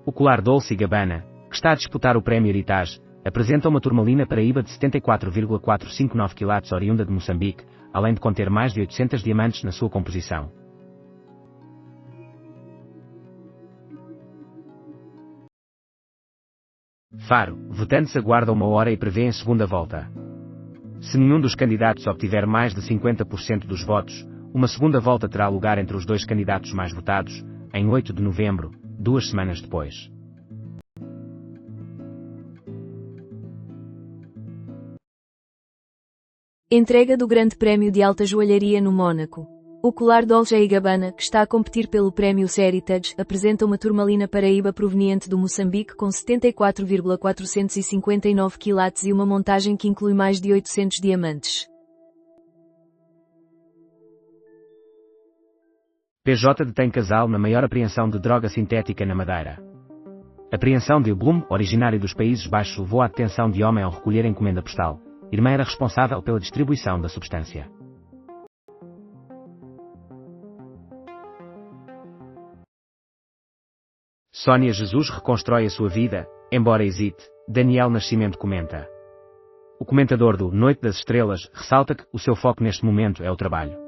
O colar Dolce & Gabbana, que está a disputar o Prémio Heritage, apresenta uma turmalina paraíba de 74,459 quilates oriunda de Moçambique, além de conter mais de 800 diamantes na sua composição. Faro, votantes aguardam 1 hora e prevêem segunda volta. Se nenhum dos candidatos obtiver mais de 50% dos votos, uma segunda volta terá lugar entre os 2 candidatos mais votados, em 8 de novembro, 2 semanas depois. Entrega do Grande Prémio de Alta Joalharia no Mónaco. O colar Dolce & Gabbana, que está a competir pelo Prémio Heritage, apresenta uma turmalina paraíba proveniente do Moçambique com 74,459 quilates e uma montagem que inclui mais de 800 diamantes. PJ detém casal na maior apreensão de droga sintética na Madeira. A apreensão de Bloom, originário dos Países Baixos, levou à detenção de homem ao recolher encomenda postal. Irmã era responsável pela distribuição da substância. Sónia Jesus reconstrói a sua vida, embora hesite, Daniel Nascimento comenta. O comentador do Noite das Estrelas ressalta que o seu foco neste momento é o trabalho.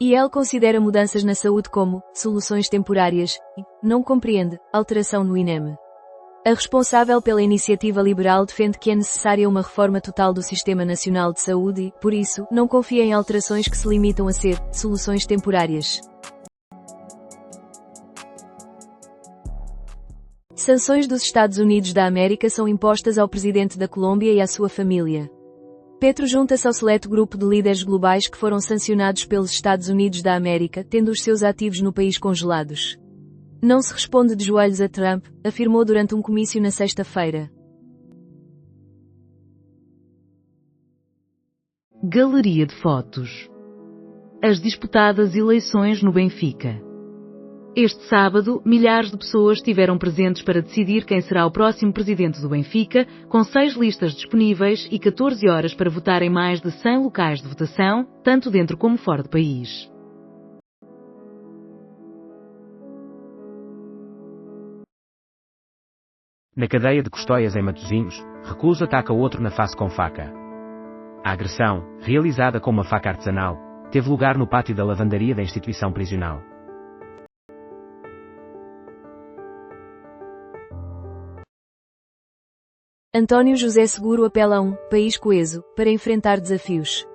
E ele considera mudanças na saúde como soluções temporárias e não compreende alteração no INEM. A responsável pela iniciativa liberal defende que é necessária uma reforma total do Sistema Nacional de Saúde e, por isso, não confia em alterações que se limitam a ser soluções temporárias. Sanções dos Estados Unidos da América são impostas ao presidente da Colômbia e à sua família. Petro junta-se ao seleto grupo de líderes globais que foram sancionados pelos Estados Unidos da América, tendo os seus ativos no país congelados. Não se responde de joelhos a Trump, afirmou durante um comício na sexta-feira. Galeria de fotos. As disputadas eleições no Benfica. Este sábado, milhares de pessoas estiveram presentes para decidir quem será o próximo presidente do Benfica, com 6 listas disponíveis e 14 horas para votar em mais de 100 locais de votação, tanto dentro como fora do país. Na cadeia de Custóias em Matosinhos, recluso ataca outro na face com faca. A agressão, realizada com uma faca artesanal, teve lugar no pátio da lavandaria da instituição prisional. António José Seguro apela a um país coeso para enfrentar desafios.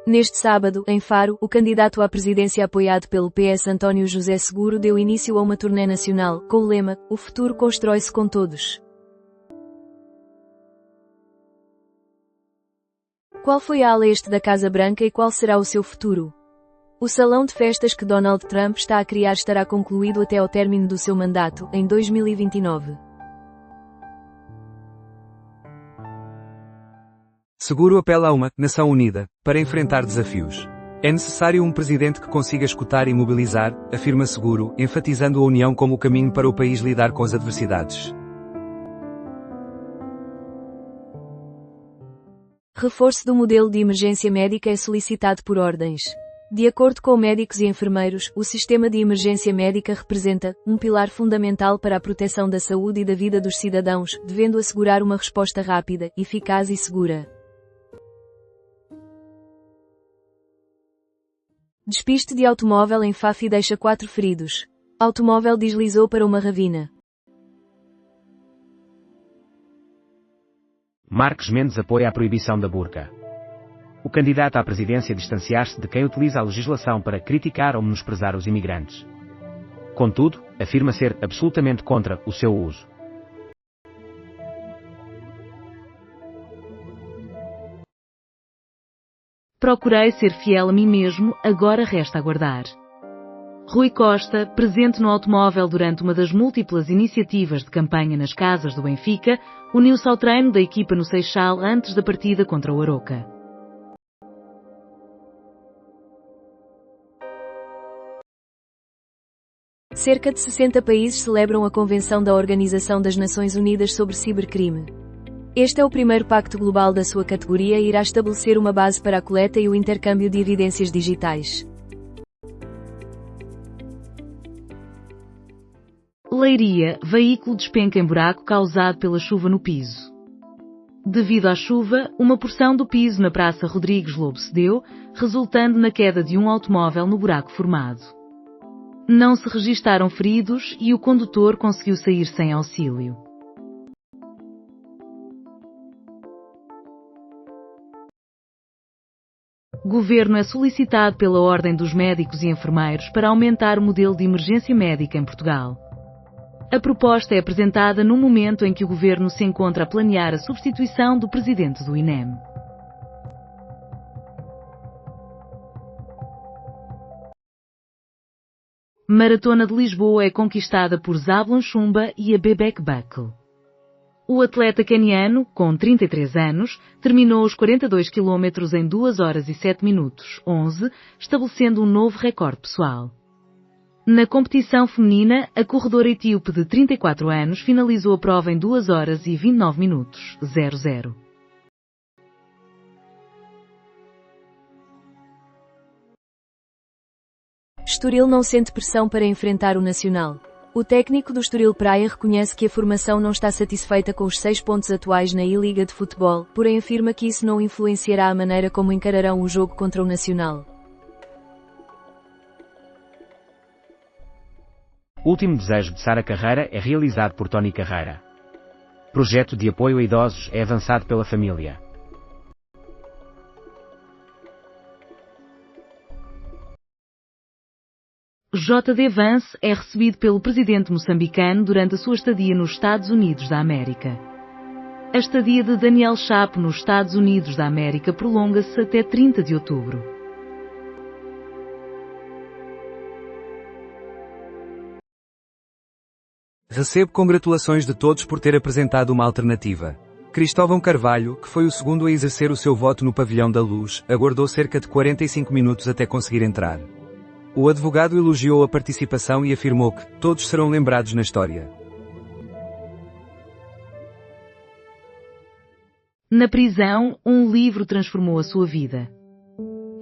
Neste sábado, em Faro, o candidato à presidência apoiado pelo PS António José Seguro deu início a uma turnê nacional, com o lema "O futuro constrói-se com todos". Qual foi a ala este da Casa Branca e qual será o seu futuro? O salão de festas que Donald Trump está a criar estará concluído até ao término do seu mandato, em 2029. Seguro apela a uma nação unida para enfrentar desafios. É necessário um presidente que consiga escutar e mobilizar, afirma Seguro, enfatizando a união como o caminho para o país lidar com as adversidades. Reforço do modelo de emergência médica é solicitado por ordens. De acordo com médicos e enfermeiros, o sistema de emergência médica representa um pilar fundamental para a proteção da saúde e da vida dos cidadãos, devendo assegurar uma resposta rápida, eficaz e segura. Despiste de automóvel em Fafi deixa 4 feridos. Automóvel deslizou para uma ravina. Marques Mendes apoia a proibição da burca. O candidato à presidência distanciar-se de quem utiliza a legislação para criticar ou menosprezar os imigrantes. Contudo, afirma ser absolutamente contra o seu uso. Procurei ser fiel a mim mesmo, agora resta aguardar. Rui Costa, presente no automóvel durante uma das múltiplas iniciativas de campanha nas casas do Benfica, uniu-se ao treino da equipa no Seixal antes da partida contra o Aroca. Cerca de 60 países celebram a Convenção da Organização das Nações Unidas sobre Cibercrime. Este é o primeiro pacto global da sua categoria e irá estabelecer uma base para a coleta e o intercâmbio de evidências digitais. Leiria, veículo despenca em buraco causado pela chuva no piso. Devido à chuva, uma porção do piso na Praça Rodrigues Lobo cedeu, resultando na queda de um automóvel no buraco formado. Não se registaram feridos e o condutor conseguiu sair sem auxílio. Governo é solicitado pela Ordem dos Médicos e Enfermeiros para aumentar o modelo de emergência médica em Portugal. A proposta é apresentada no momento em que o Governo se encontra a planear a substituição do presidente do INEM. Maratona de Lisboa é conquistada por Zablon Chumba e a Bebek Buckle. O atleta queniano, com 33 anos, terminou os 42 km em 2 horas e 7 minutos, 11, estabelecendo um novo recorde pessoal. Na competição feminina, a corredora etíope de 34 anos finalizou a prova em 2 horas e 29 minutos, 00. Estoril não sente pressão para enfrentar o Nacional. O técnico do Estoril Praia reconhece que a formação não está satisfeita com os 6 pontos atuais na I-Liga de Futebol, porém afirma que isso não influenciará a maneira como encararão o jogo contra o Nacional. O último desejo de Sara Carreira é realizado por Tony Carreira. Projeto de apoio a idosos é avançado pela família. J.D. Vance é recebido pelo presidente moçambicano durante a sua estadia nos Estados Unidos da América. A estadia de Daniel Chapo nos Estados Unidos da América prolonga-se até 30 de outubro. Recebo congratulações de todos por ter apresentado uma alternativa. Cristóvão Carvalho, que foi o segundo a exercer o seu voto no Pavilhão da Luz, aguardou cerca de 45 minutos até conseguir entrar. O advogado elogiou a participação e afirmou que todos serão lembrados na história. Na prisão, um livro transformou a sua vida.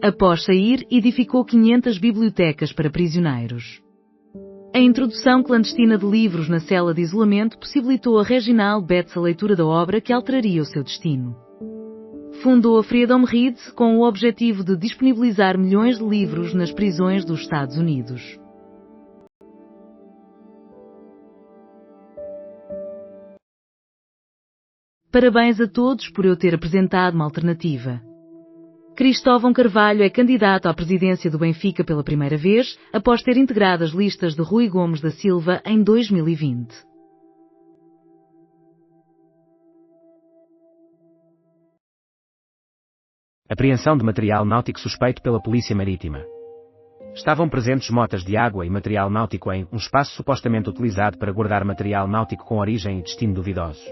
Após sair, edificou 500 bibliotecas para prisioneiros. A introdução clandestina de livros na cela de isolamento possibilitou a Reginald Betts a leitura da obra que alteraria o seu destino. Fundou a Freedom Reads com o objetivo de disponibilizar milhões de livros nas prisões dos Estados Unidos. Parabéns a todos por eu ter apresentado uma alternativa. Cristóvão Carvalho é candidato à presidência do Benfica pela primeira vez, após ter integrado as listas de Rui Gomes da Silva em 2020. Apreensão de material náutico suspeito pela Polícia Marítima. Estavam presentes motas de água e material náutico em um espaço supostamente utilizado para guardar material náutico com origem e destino duvidosos.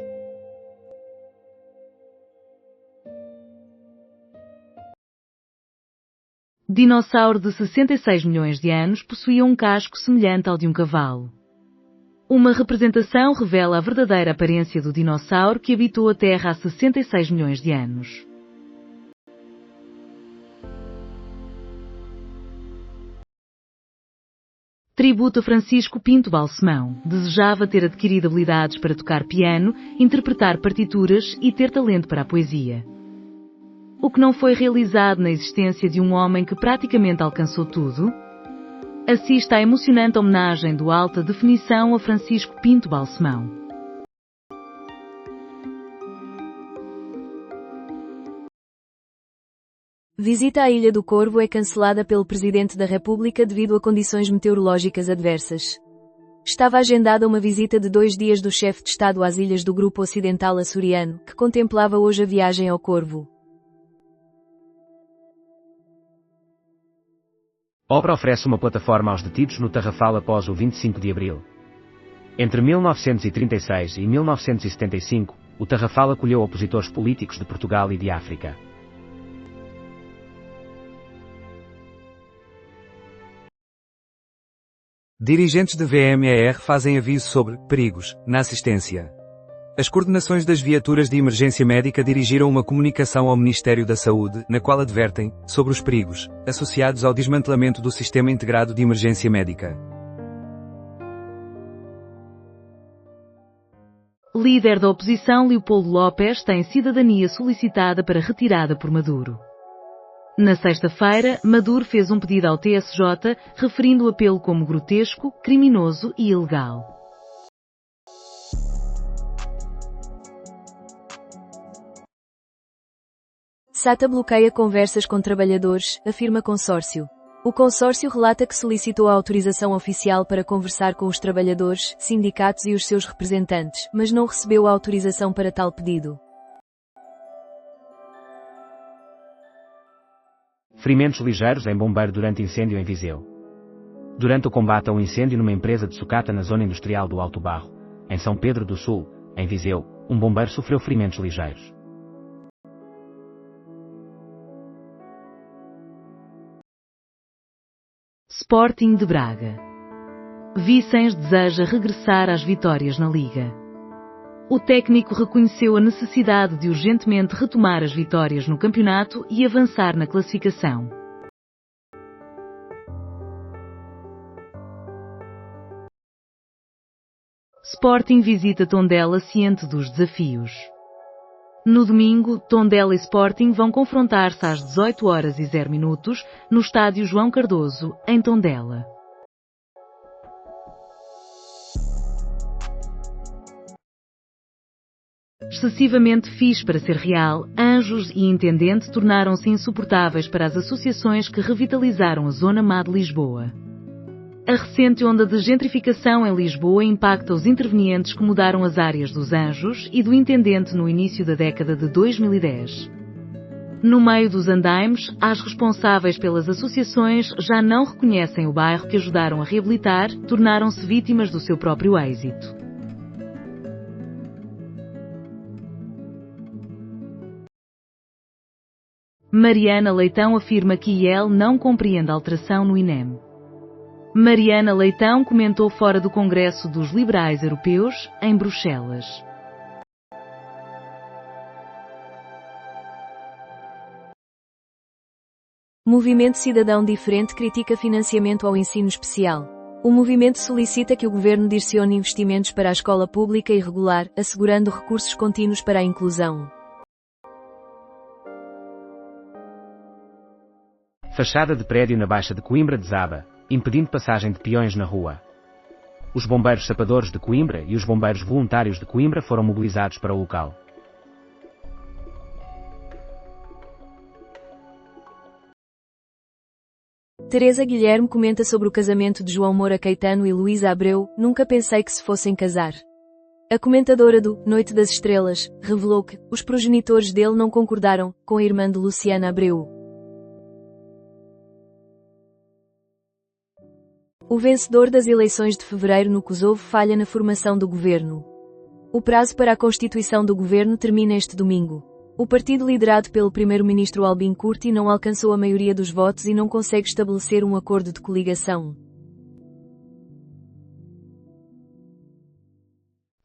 Dinossauro de 66 milhões de anos possuía um casco semelhante ao de um cavalo. Uma representação revela a verdadeira aparência do dinossauro que habitou a Terra há 66 milhões de anos. Tributo a Francisco Pinto Balsemão. Desejava ter adquirido habilidades para tocar piano, interpretar partituras e ter talento para a poesia. O que não foi realizado na existência de um homem que praticamente alcançou tudo? Assista à emocionante homenagem do Alta Definição a Francisco Pinto Balsemão. Visita à Ilha do Corvo é cancelada pelo Presidente da República devido a condições meteorológicas adversas. Estava agendada uma visita de 2 dias do chefe de Estado às ilhas do Grupo Ocidental Açoriano, que contemplava hoje a viagem ao Corvo. Obra oferece uma plataforma aos detidos no Tarrafal após o 25 de Abril. Entre 1936 e 1975, o Tarrafal acolheu opositores políticos de Portugal e de África. Dirigentes de VMER fazem aviso sobre perigos na assistência. As coordenações das viaturas de emergência médica dirigiram uma comunicação ao Ministério da Saúde, na qual advertem sobre os perigos associados ao desmantelamento do Sistema Integrado de Emergência Médica. Líder da oposição Leopoldo López tem cidadania solicitada para retirada por Maduro. Na sexta-feira, Maduro fez um pedido ao TSJ, referindo o apelo como grotesco, criminoso e ilegal. SATA bloqueia conversas com trabalhadores, afirma consórcio. O consórcio relata que solicitou a autorização oficial para conversar com os trabalhadores, sindicatos e os seus representantes, mas não recebeu a autorização para tal pedido. Ferimentos ligeiros em bombeiro durante incêndio em Viseu. Durante o combate a um incêndio numa empresa de sucata na zona industrial do Alto Barro, em São Pedro do Sul, em Viseu, um bombeiro sofreu ferimentos ligeiros. Sporting de Braga. Vicens deseja regressar às vitórias na Liga. O técnico reconheceu a necessidade de urgentemente retomar as vitórias no campeonato e avançar na classificação. Sporting visita Tondela ciente dos desafios. No domingo, Tondela e Sporting vão confrontar-se às 18h00 no estádio João Cardoso, em Tondela. Excessivamente fixe para ser real, Anjos e Intendente tornaram-se insuportáveis para as associações que revitalizaram a Zona Má de Lisboa. A recente onda de gentrificação em Lisboa impacta os intervenientes que mudaram as áreas dos Anjos e do Intendente no início da década de 2010. No meio dos andaimes, as responsáveis pelas associações já não reconhecem o bairro que ajudaram a reabilitar, tornaram-se vítimas do seu próprio êxito. Mariana Leitão afirma que IEL não compreende a alteração no INEM. Mariana Leitão comentou fora do Congresso dos Liberais Europeus, em Bruxelas. Movimento Cidadão Diferente critica financiamento ao ensino especial. O movimento solicita que o governo direcione investimentos para a escola pública e regular, assegurando recursos contínuos para a inclusão. Fachada de prédio na Baixa de Coimbra desaba, impedindo passagem de peões na rua. Os bombeiros sapadores de Coimbra e os bombeiros voluntários de Coimbra foram mobilizados para o local. Teresa Guilherme comenta sobre o casamento de João Moura Caetano e Luísa Abreu, nunca pensei que se fossem casar. A comentadora do Noite das Estrelas revelou que os progenitores dele não concordaram com a irmã de Luciana Abreu. O vencedor das eleições de fevereiro no Kosovo falha na formação do governo. O prazo para a constituição do governo termina este domingo. O partido liderado pelo primeiro-ministro Albin Kurti não alcançou a maioria dos votos e não consegue estabelecer um acordo de coligação.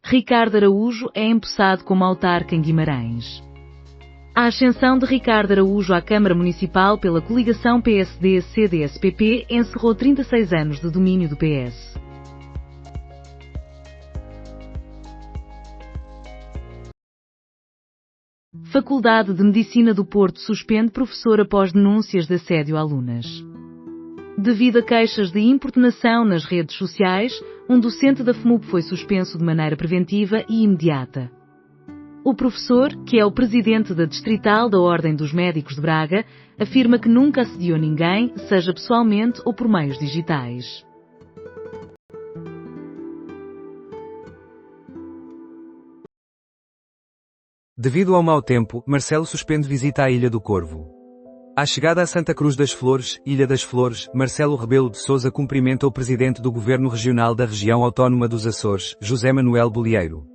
Ricardo Araújo é empossado como autarca em Guimarães. A ascensão de Ricardo Araújo à Câmara Municipal pela coligação PSD-CDS-PP encerrou 36 anos de domínio do PS. Faculdade de Medicina do Porto suspende professor após denúncias de assédio a alunas. Devido a queixas de importunação nas redes sociais, um docente da FMUP foi suspenso de maneira preventiva e imediata. O professor, que é o presidente da Distrital da Ordem dos Médicos de Braga, afirma que nunca assediou ninguém, seja pessoalmente ou por meios digitais. Devido ao mau tempo, Marcelo suspende visita à Ilha do Corvo. À chegada a Santa Cruz das Flores, Ilha das Flores, Marcelo Rebelo de Sousa cumprimenta o presidente do Governo Regional da Região Autónoma dos Açores, José Manuel Bolieiro.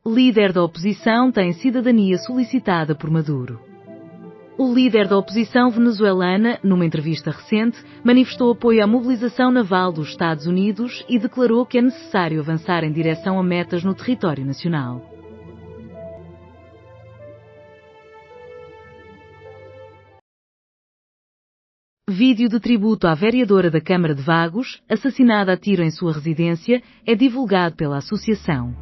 Líder da oposição tem cidadania solicitada por Maduro. O líder da oposição venezuelana, numa entrevista recente, manifestou apoio à mobilização naval dos Estados Unidos e declarou que é necessário avançar em direção a metas no território nacional. Vídeo de tributo à vereadora da Câmara de Vagos, assassinada a tiro em sua residência, é divulgado pela associação.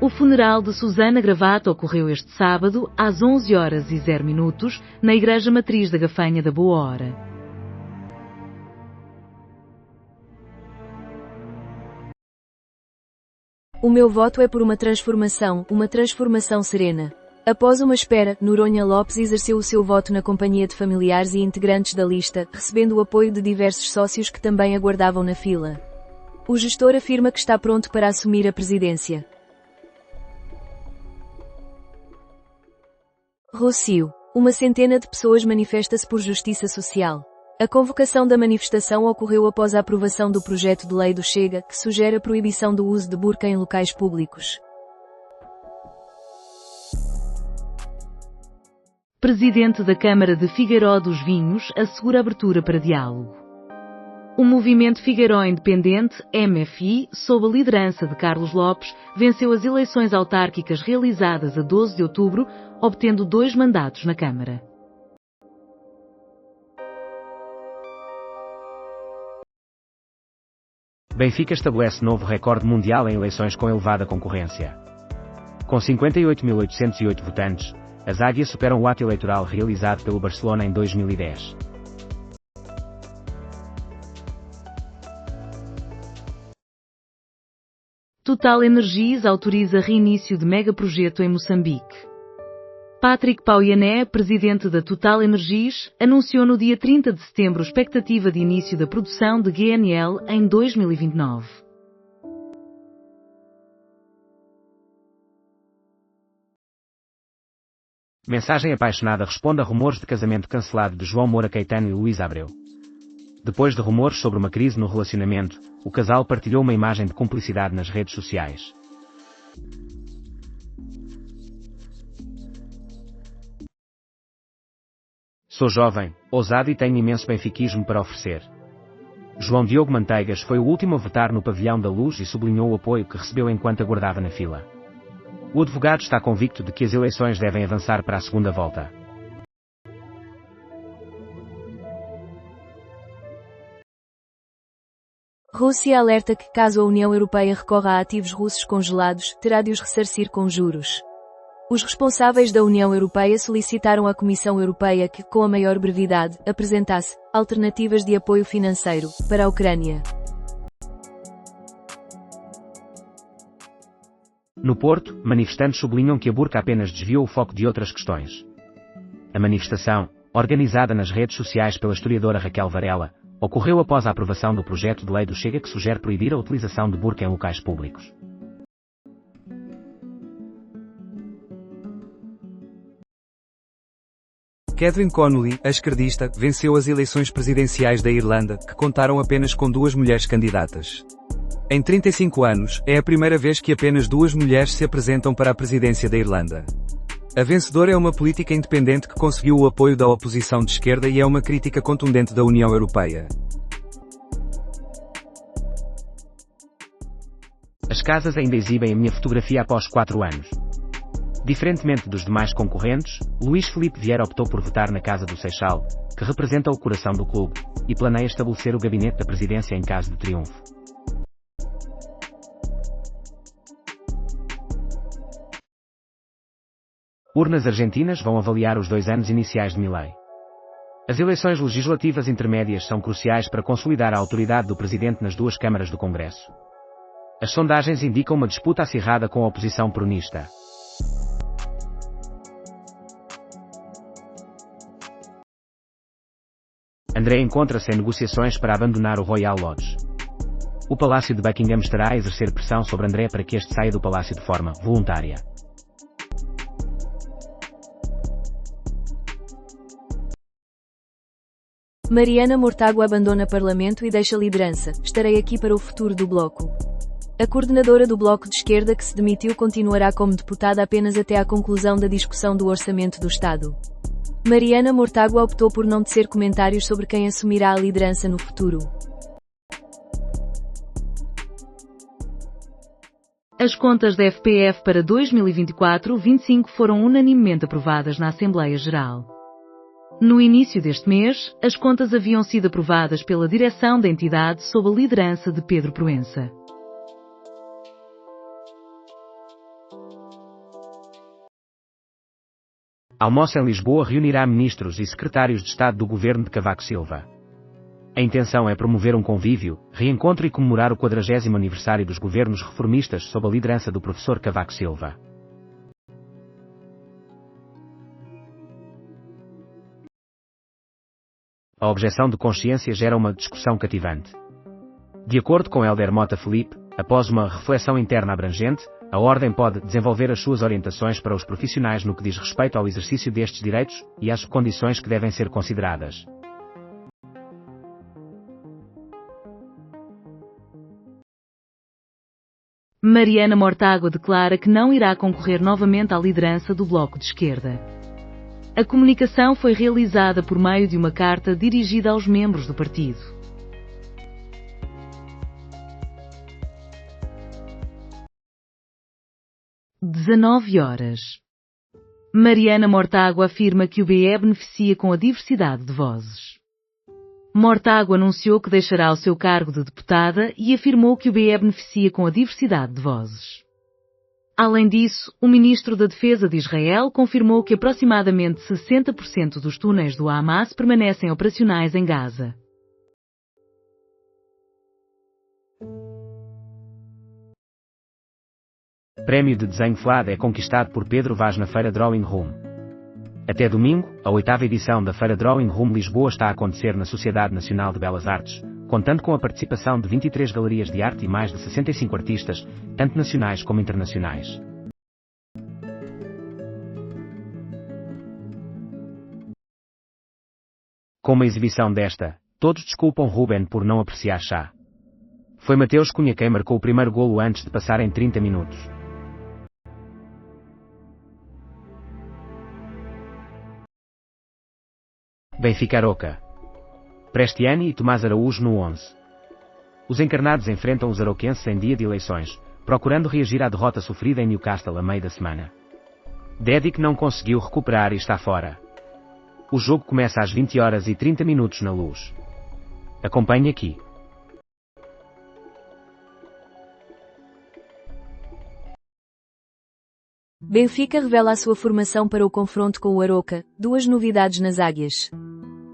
O funeral de Susana Gravato ocorreu este sábado, às 11h00, na Igreja Matriz da Gafanha da Boa Hora. O meu voto é por uma transformação serena. Após uma espera, Noronha Lopes exerceu o seu voto na companhia de familiares e integrantes da lista, recebendo o apoio de diversos sócios que também aguardavam na fila. O gestor afirma que está pronto para assumir a presidência. Rossio. Uma centena de pessoas manifesta-se por justiça social. A convocação da manifestação ocorreu após a aprovação do projeto de lei do Chega, que sugere a proibição do uso de burca em locais públicos. Presidente da Câmara de Figueiró dos Vinhos assegura abertura para diálogo. O Movimento Figueiró Independente, MFI, sob a liderança de Carlos Lopes, venceu as eleições autárquicas realizadas a 12 de outubro, obtendo 2 mandatos na Câmara. Benfica estabelece novo recorde mundial em eleições com elevada concorrência. Com 58.808 votantes, as Águias superam o ato eleitoral realizado pelo Barcelona em 2010. Total Energies autoriza reinício de megaprojeto em Moçambique. Patrick Pouyanné, presidente da Total Energies, anunciou no dia 30 de setembro expectativa de início da produção de GNL em 2029. Mensagem apaixonada responde a rumores de casamento cancelado de João Moura Caetano e Luís Abreu. Depois de rumores sobre uma crise no relacionamento, o casal partilhou uma imagem de cumplicidade nas redes sociais. Sou jovem, ousado e tenho imenso benfiquismo para oferecer. João Diogo Manteigas foi o último a votar no Pavilhão da Luz e sublinhou o apoio que recebeu enquanto aguardava na fila. O advogado está convicto de que as eleições devem avançar para a segunda volta. Rússia alerta que caso a União Europeia recorra a ativos russos congelados, terá de os ressarcir com juros. Os responsáveis da União Europeia solicitaram à Comissão Europeia que, com a maior brevidade, apresentasse alternativas de apoio financeiro para a Ucrânia. No Porto, manifestantes sublinham que a burca apenas desviou o foco de outras questões. A manifestação, organizada nas redes sociais pela historiadora Raquel Varela, ocorreu após a aprovação do projeto de lei do Chega que sugere proibir a utilização de burca em locais públicos. Catherine Connolly, a esquerdista, venceu as eleições presidenciais da Irlanda, que contaram apenas com 2 mulheres candidatas. Em 35 anos, é a primeira vez que apenas 2 mulheres se apresentam para a presidência da Irlanda. A vencedora é uma política independente que conseguiu o apoio da oposição de esquerda e é uma crítica contundente da União Europeia. As casas ainda exibem a minha fotografia após 4 anos. Diferentemente dos demais concorrentes, Luís Filipe Vieira optou por votar na Casa do Seixal, que representa o coração do clube, e planeia estabelecer o gabinete da presidência em caso de triunfo. Urnas argentinas vão avaliar os 2 anos iniciais de Milei. As eleições legislativas intermédias são cruciais para consolidar a autoridade do presidente nas 2 câmaras do Congresso. As sondagens indicam uma disputa acirrada com a oposição peronista. André encontra-se em negociações para abandonar o Royal Lodge. O Palácio de Buckingham estará a exercer pressão sobre André para que este saia do palácio de forma voluntária. Mariana Mortágua abandona Parlamento e deixa liderança. Estarei aqui para o futuro do Bloco. A coordenadora do Bloco de Esquerda que se demitiu continuará como deputada apenas até à conclusão da discussão do Orçamento do Estado. Mariana Mortágua optou por não tecer comentários sobre quem assumirá a liderança no futuro. As contas da FPF para 2024-25 foram unanimemente aprovadas na Assembleia Geral. No início deste mês, as contas haviam sido aprovadas pela direção da entidade sob a liderança de Pedro Proença. Almoço em Lisboa reunirá ministros e secretários de Estado do governo de Cavaco Silva. A intenção é promover um convívio, reencontro e comemorar o 40º aniversário dos governos reformistas sob a liderança do professor Cavaco Silva. A objeção de consciência gera uma discussão cativante. De acordo com Hélder Mota Felipe, após uma reflexão interna abrangente, a Ordem pode desenvolver as suas orientações para os profissionais no que diz respeito ao exercício destes direitos e às condições que devem ser consideradas. Mariana Mortágua declara que não irá concorrer novamente à liderança do Bloco de Esquerda. A comunicação foi realizada por meio de uma carta dirigida aos membros do partido. Às 19h. Mariana Mortágua afirma que o BE beneficia com a diversidade de vozes. Mortágua anunciou que deixará o seu cargo de deputada e afirmou que o BE beneficia com a diversidade de vozes. Além disso, o ministro da Defesa de Israel confirmou que aproximadamente 60% dos túneis do Hamas permanecem operacionais em Gaza. Prémio de Desenho FLAD é conquistado por Pedro Vaz na Feira Drawing Room. Até domingo, a 8ª edição da Feira Drawing Room Lisboa está a acontecer na Sociedade Nacional de Belas Artes, contando com a participação de 23 galerias de arte e mais de 65 artistas, tanto nacionais como internacionais. Com uma exibição desta, todos desculpam Ruben por não apreciar chá. Foi Mateus Cunha quem marcou o primeiro golo antes de passar em 30 minutos. Benfica Aroca. Prestiani e Tomás Araújo no 11. Os encarnados enfrentam os aroquenses em dia de eleições, procurando reagir à derrota sofrida em Newcastle a meio da semana. Dedic não conseguiu recuperar e está fora. O jogo começa às 20h30 na Luz. Acompanhe aqui. Benfica revela a sua formação para o confronto com o Aroca, duas novidades nas Águias.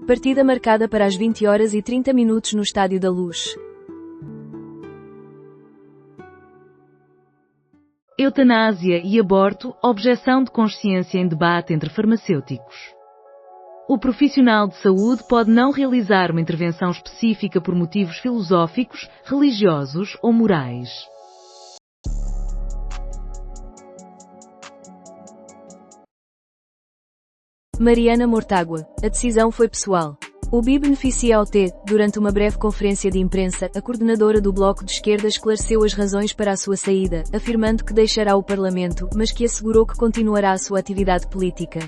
Partida marcada para as 20h30 no Estádio da Luz. Eutanásia e aborto, objeção de consciência em debate entre farmacêuticos. O profissional de saúde pode não realizar uma intervenção específica por motivos filosóficos, religiosos ou morais. Mariana Mortágua. A decisão foi pessoal. O BI beneficia ao T. Durante uma breve conferência de imprensa, a coordenadora do Bloco de Esquerda esclareceu as razões para a sua saída, afirmando que deixará o Parlamento, mas que assegurou que continuará a sua atividade política.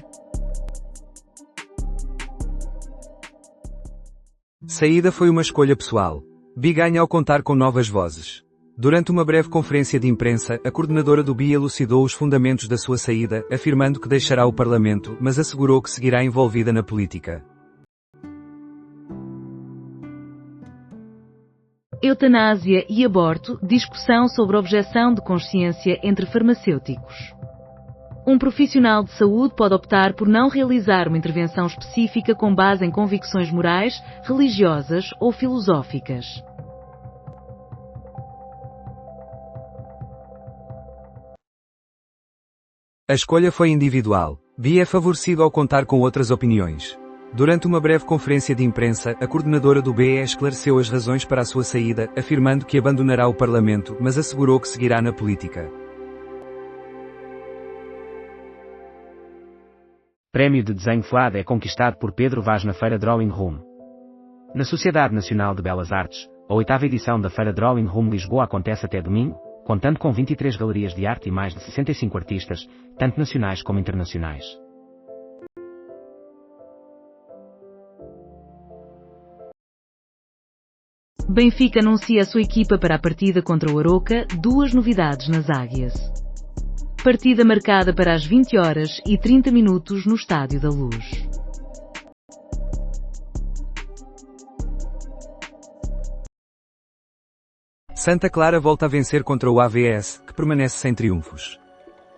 Saída foi uma escolha pessoal. BI ganha ao contar com novas vozes. Durante uma breve conferência de imprensa, a coordenadora do BI elucidou os fundamentos da sua saída, afirmando que deixará o Parlamento, mas assegurou que seguirá envolvida na política. Eutanásia e aborto, discussão sobre objeção de consciência entre farmacêuticos. Um profissional de saúde pode optar por não realizar uma intervenção específica com base em convicções morais, religiosas ou filosóficas. A escolha foi individual. BI é favorecido ao contar com outras opiniões. Durante uma breve conferência de imprensa, a coordenadora do BE esclareceu as razões para a sua saída, afirmando que abandonará o Parlamento, mas assegurou que seguirá na política. Prémio de Desenho FLAD é conquistado por Pedro Vaz na Feira Drawing Room. Na Sociedade Nacional de Belas Artes, a 8ª edição da Feira Drawing Room Lisboa acontece até domingo, contando com 23 galerias de arte e mais de 65 artistas, tanto nacionais como internacionais. Benfica anuncia a sua equipa para a partida contra o Aroca, 2 novidades nas Águias. Partida marcada para as 20h30 no Estádio da Luz. Santa Clara volta a vencer contra o AVS, que permanece sem triunfos.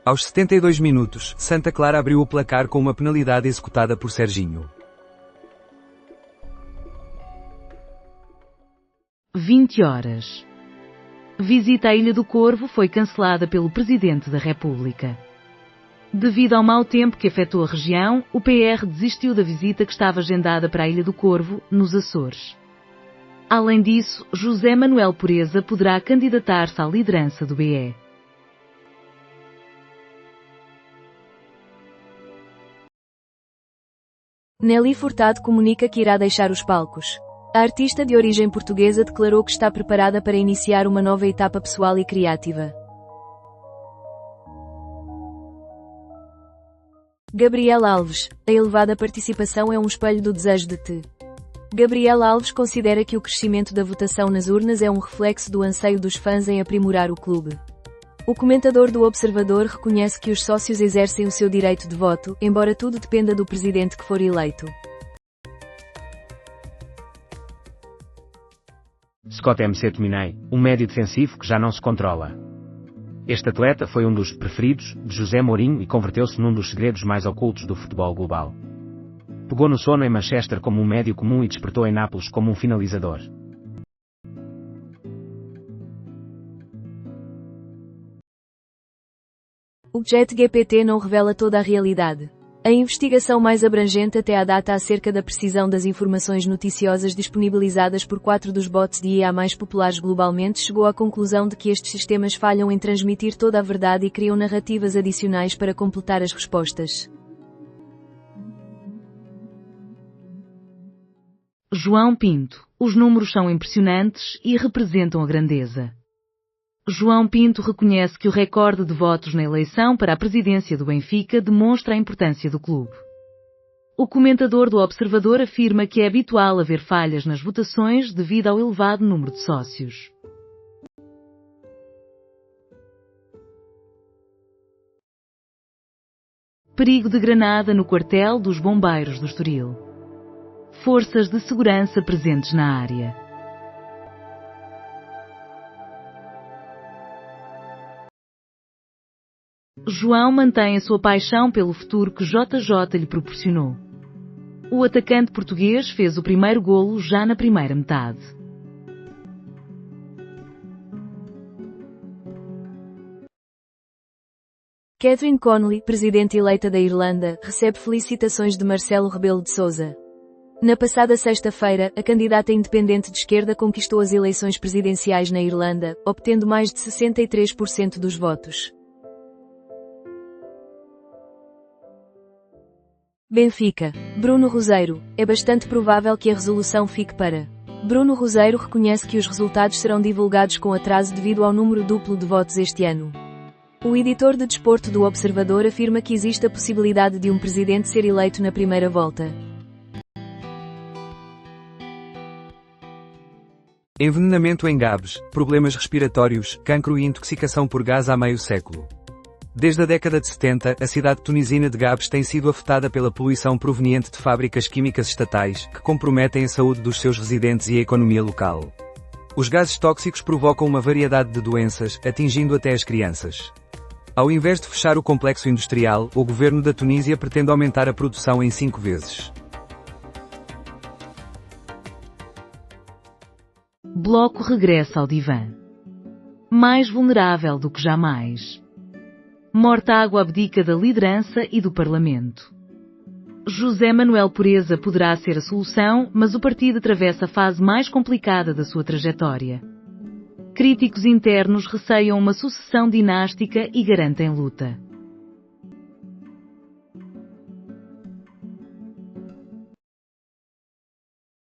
Aos 72 minutos, Santa Clara abriu o placar com uma penalidade executada por Serginho. 20h. Visita à Ilha do Corvo foi cancelada pelo Presidente da República. Devido ao mau tempo que afetou a região, o PR desistiu da visita que estava agendada para a Ilha do Corvo, nos Açores. Além disso, José Manuel Pureza poderá candidatar-se à liderança do BE. Nelly Furtado comunica que irá deixar os palcos. A artista de origem portuguesa declarou que está preparada para iniciar uma nova etapa pessoal e criativa. Gabriel Alves, a elevada participação é um espelho do desejo de te. Gabriel Alves considera que o crescimento da votação nas urnas é um reflexo do anseio dos fãs em aprimorar o clube. O comentador do Observador reconhece que os sócios exercem o seu direito de voto, embora tudo dependa do presidente que for eleito. Scott McTominay, um médio defensivo que já não se controla. Este atleta foi um dos preferidos de José Mourinho e converteu-se num dos segredos mais ocultos do futebol global. Pegou no sono em Manchester como um médio comum e despertou em Nápoles como um finalizador. O ChatGPT não revela toda a realidade. A investigação mais abrangente até à data acerca da precisão das informações noticiosas disponibilizadas por 4 dos bots de IA mais populares globalmente chegou à conclusão de que estes sistemas falham em transmitir toda a verdade e criam narrativas adicionais para completar as respostas. João Pinto. Os números são impressionantes e representam a grandeza. João Pinto reconhece que o recorde de votos na eleição para a presidência do Benfica demonstra a importância do clube. O comentador do Observador afirma que é habitual haver falhas nas votações devido ao elevado número de sócios. Perigo de granada no quartel dos bombeiros do Estoril. Forças de segurança presentes na área. João mantém a sua paixão pelo futuro que JJ lhe proporcionou. O atacante português fez o primeiro golo já na primeira metade. Catherine Connolly, presidente eleita da Irlanda, recebe felicitações de Marcelo Rebelo de Sousa. Na passada sexta-feira, a candidata independente de esquerda conquistou as eleições presidenciais na Irlanda, obtendo mais de 63% dos votos. Benfica. Bruno Roseiro. É bastante provável que a resolução fique para. Bruno Roseiro reconhece que os resultados serão divulgados com atraso devido ao número duplo de votos este ano. O editor de desporto do Observador afirma que existe a possibilidade de um presidente ser eleito na primeira volta. Envenenamento em Gabes, problemas respiratórios, cancro e intoxicação por gás há meio século. Desde a década de 70, a cidade tunisina de Gabes tem sido afetada pela poluição proveniente de fábricas químicas estatais, que comprometem a saúde dos seus residentes e a economia local. Os gases tóxicos provocam uma variedade de doenças, atingindo até as crianças. Ao invés de fechar o complexo industrial, o governo da Tunísia pretende aumentar a produção em 5 vezes. Bloco regressa ao divã. Mais vulnerável do que jamais. Mortágua abdica da liderança e do Parlamento. José Manuel Pureza poderá ser a solução, mas o partido atravessa a fase mais complicada da sua trajetória. Críticos internos receiam uma sucessão dinástica e garantem luta.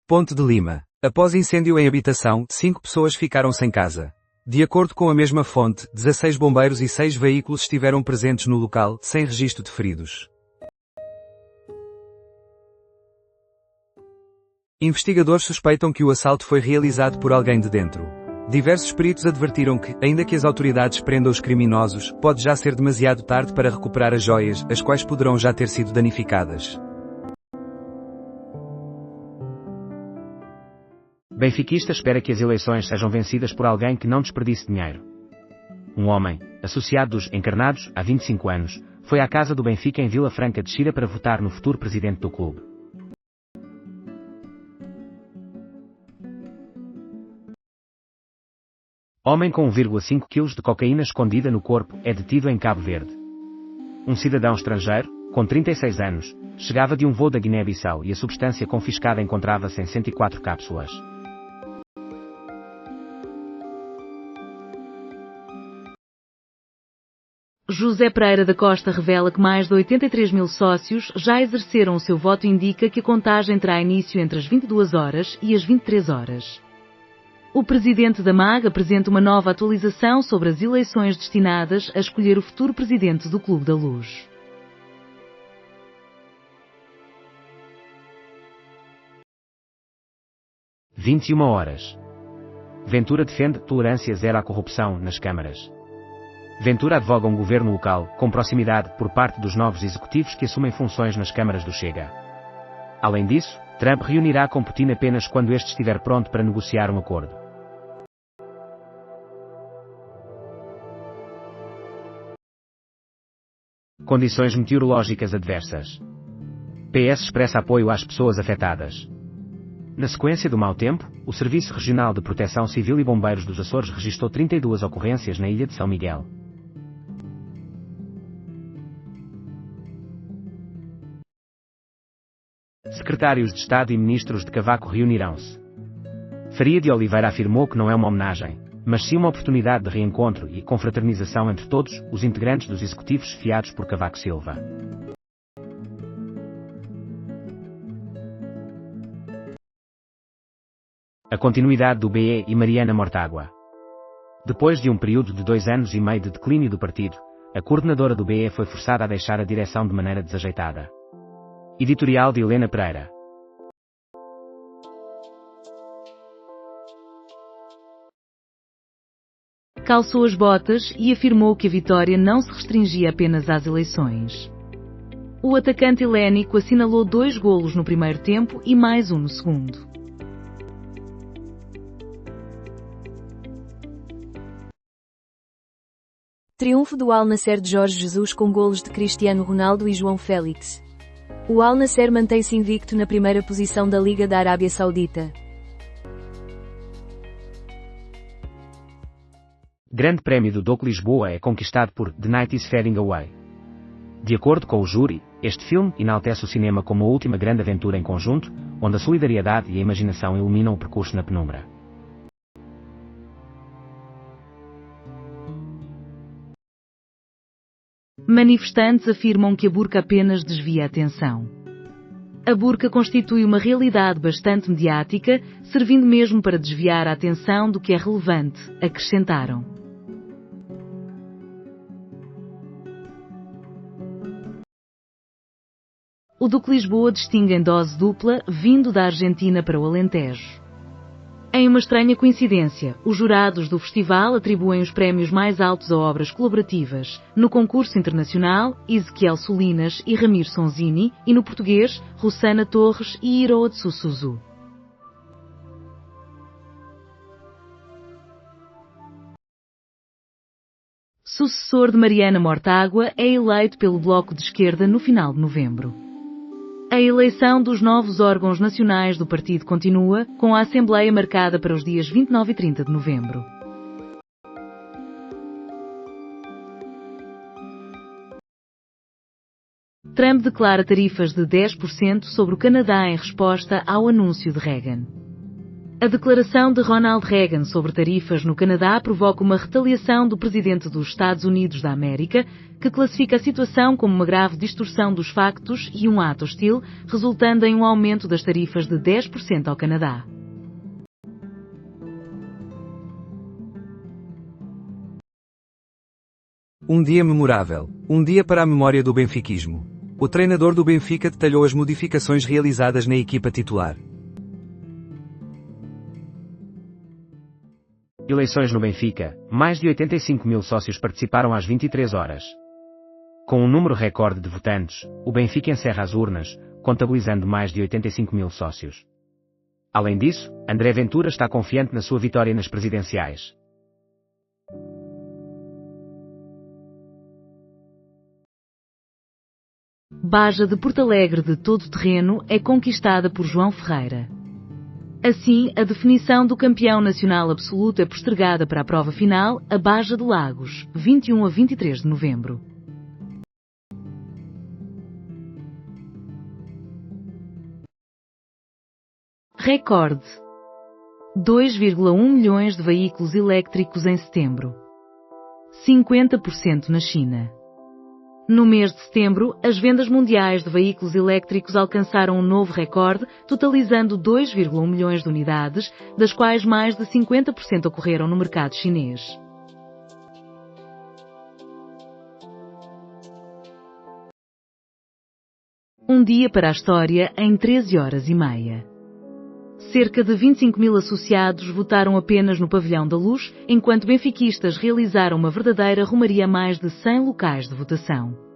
Ponte de Lima. Após incêndio em habitação, 5 pessoas ficaram sem casa. De acordo com a mesma fonte, 16 bombeiros e 6 veículos estiveram presentes no local, sem registro de feridos. Investigadores suspeitam que o assalto foi realizado por alguém de dentro. Diversos peritos advertiram que, ainda que as autoridades prendam os criminosos, pode já ser demasiado tarde para recuperar as joias, as quais poderão já ter sido danificadas. Benfiquista espera que as eleições sejam vencidas por alguém que não desperdice dinheiro. Um homem, associado dos Encarnados há 25 anos, foi à casa do Benfica em Vila Franca de Xira para votar no futuro presidente do clube. Homem com 1,5 kg de cocaína escondida no corpo é detido em Cabo Verde. Um cidadão estrangeiro, com 36 anos, chegava de um voo da Guiné-Bissau e a substância confiscada encontrava-se em 104 cápsulas. José Pereira da Costa revela que mais de 83 mil sócios já exerceram o seu voto e indica que a contagem terá início entre as 22 horas e as 23 horas. O presidente da MAG apresenta uma nova atualização sobre as eleições destinadas a escolher o futuro presidente do Clube da Luz. Às 21 horas. Ventura defende tolerância zero à corrupção nas câmaras. Ventura advoga um governo local, com proximidade por parte dos novos executivos que assumem funções nas câmaras do Chega. Além disso, Trump reunirá com Putin apenas quando este estiver pronto para negociar um acordo. Condições meteorológicas adversas. PS expressa apoio às pessoas afetadas. Na sequência do mau tempo, o Serviço Regional de Proteção Civil e Bombeiros dos Açores registrou 32 ocorrências na ilha de São Miguel. Secretários de Estado e ministros de Cavaco reunirão-se. Faria de Oliveira afirmou que não é uma homenagem, mas sim uma oportunidade de reencontro e confraternização entre todos os integrantes dos executivos chefiados por Cavaco Silva. A continuidade do BE e Mariana Mortágua. Depois de um período de 2 anos e meio de declínio do partido, a coordenadora do BE foi forçada a deixar a direção de maneira desajeitada. Editorial de Helena Pereira. Calçou as botas e afirmou que a vitória não se restringia apenas às eleições. O atacante helénico assinalou 2 golos no primeiro tempo e mais um no segundo. Triunfo do Al Nassr de Jorge Jesus com golos de Cristiano Ronaldo e João Félix. O Al Nassr mantém-se invicto na primeira posição da Liga da Arábia Saudita. Grande Prémio do Doc Lisboa é conquistado por The Night is Fading Away. De acordo com o júri, este filme enaltece o cinema como a última grande aventura em conjunto, onde a solidariedade e a imaginação iluminam o percurso na penumbra. Manifestantes afirmam que a burca apenas desvia a atenção. A burca constitui uma realidade bastante mediática, servindo mesmo para desviar a atenção do que é relevante, acrescentaram. O Duque Lisboa distingue em dose dupla, vindo da Argentina para o Alentejo. Em uma estranha coincidência, os jurados do festival atribuem os prémios mais altos a obras colaborativas, no concurso internacional, Ezequiel Solinas e Ramiro Sonzini, e no português, Rossana Torres e Iroa de Sussuzu. Sucessor de Mariana Mortágua é eleito pelo Bloco de Esquerda no final de novembro. A eleição dos novos órgãos nacionais do partido continua, com a Assembleia marcada para os dias 29 e 30 de novembro. Trump declara tarifas de 10% sobre o Canadá em resposta ao anúncio de Reagan. A declaração de Ronald Reagan sobre tarifas no Canadá provoca uma retaliação do presidente dos Estados Unidos da América, que classifica a situação como uma grave distorção dos factos e um ato hostil, resultando em um aumento das tarifas de 10% ao Canadá. Um dia memorável. Um dia para a memória do benfiquismo. O treinador do Benfica detalhou as modificações realizadas na equipa titular. Eleições no Benfica, mais de 85 mil sócios participaram às 23 horas. Com um número recorde de votantes, o Benfica encerra as urnas, contabilizando mais de 85 mil sócios. Além disso, André Ventura está confiante na sua vitória nas presidenciais. Baja de Porto Alegre de todo terreno é conquistada por João Ferreira. Assim, a definição do campeão nacional absoluto é postergada para a prova final, a Baja de Lagos, 21 a 23 de novembro. Recorde: 2,1 milhões de veículos elétricos em setembro. 50% na China. No mês de setembro, as vendas mundiais de veículos elétricos alcançaram um novo recorde, totalizando 2,1 milhões de unidades, das quais mais de 50% ocorreram no mercado chinês. Um dia para a história em 13h30. Cerca de 25 mil associados votaram apenas no Pavilhão da Luz, enquanto benfiquistas realizaram uma verdadeira romaria a mais de 100 locais de votação.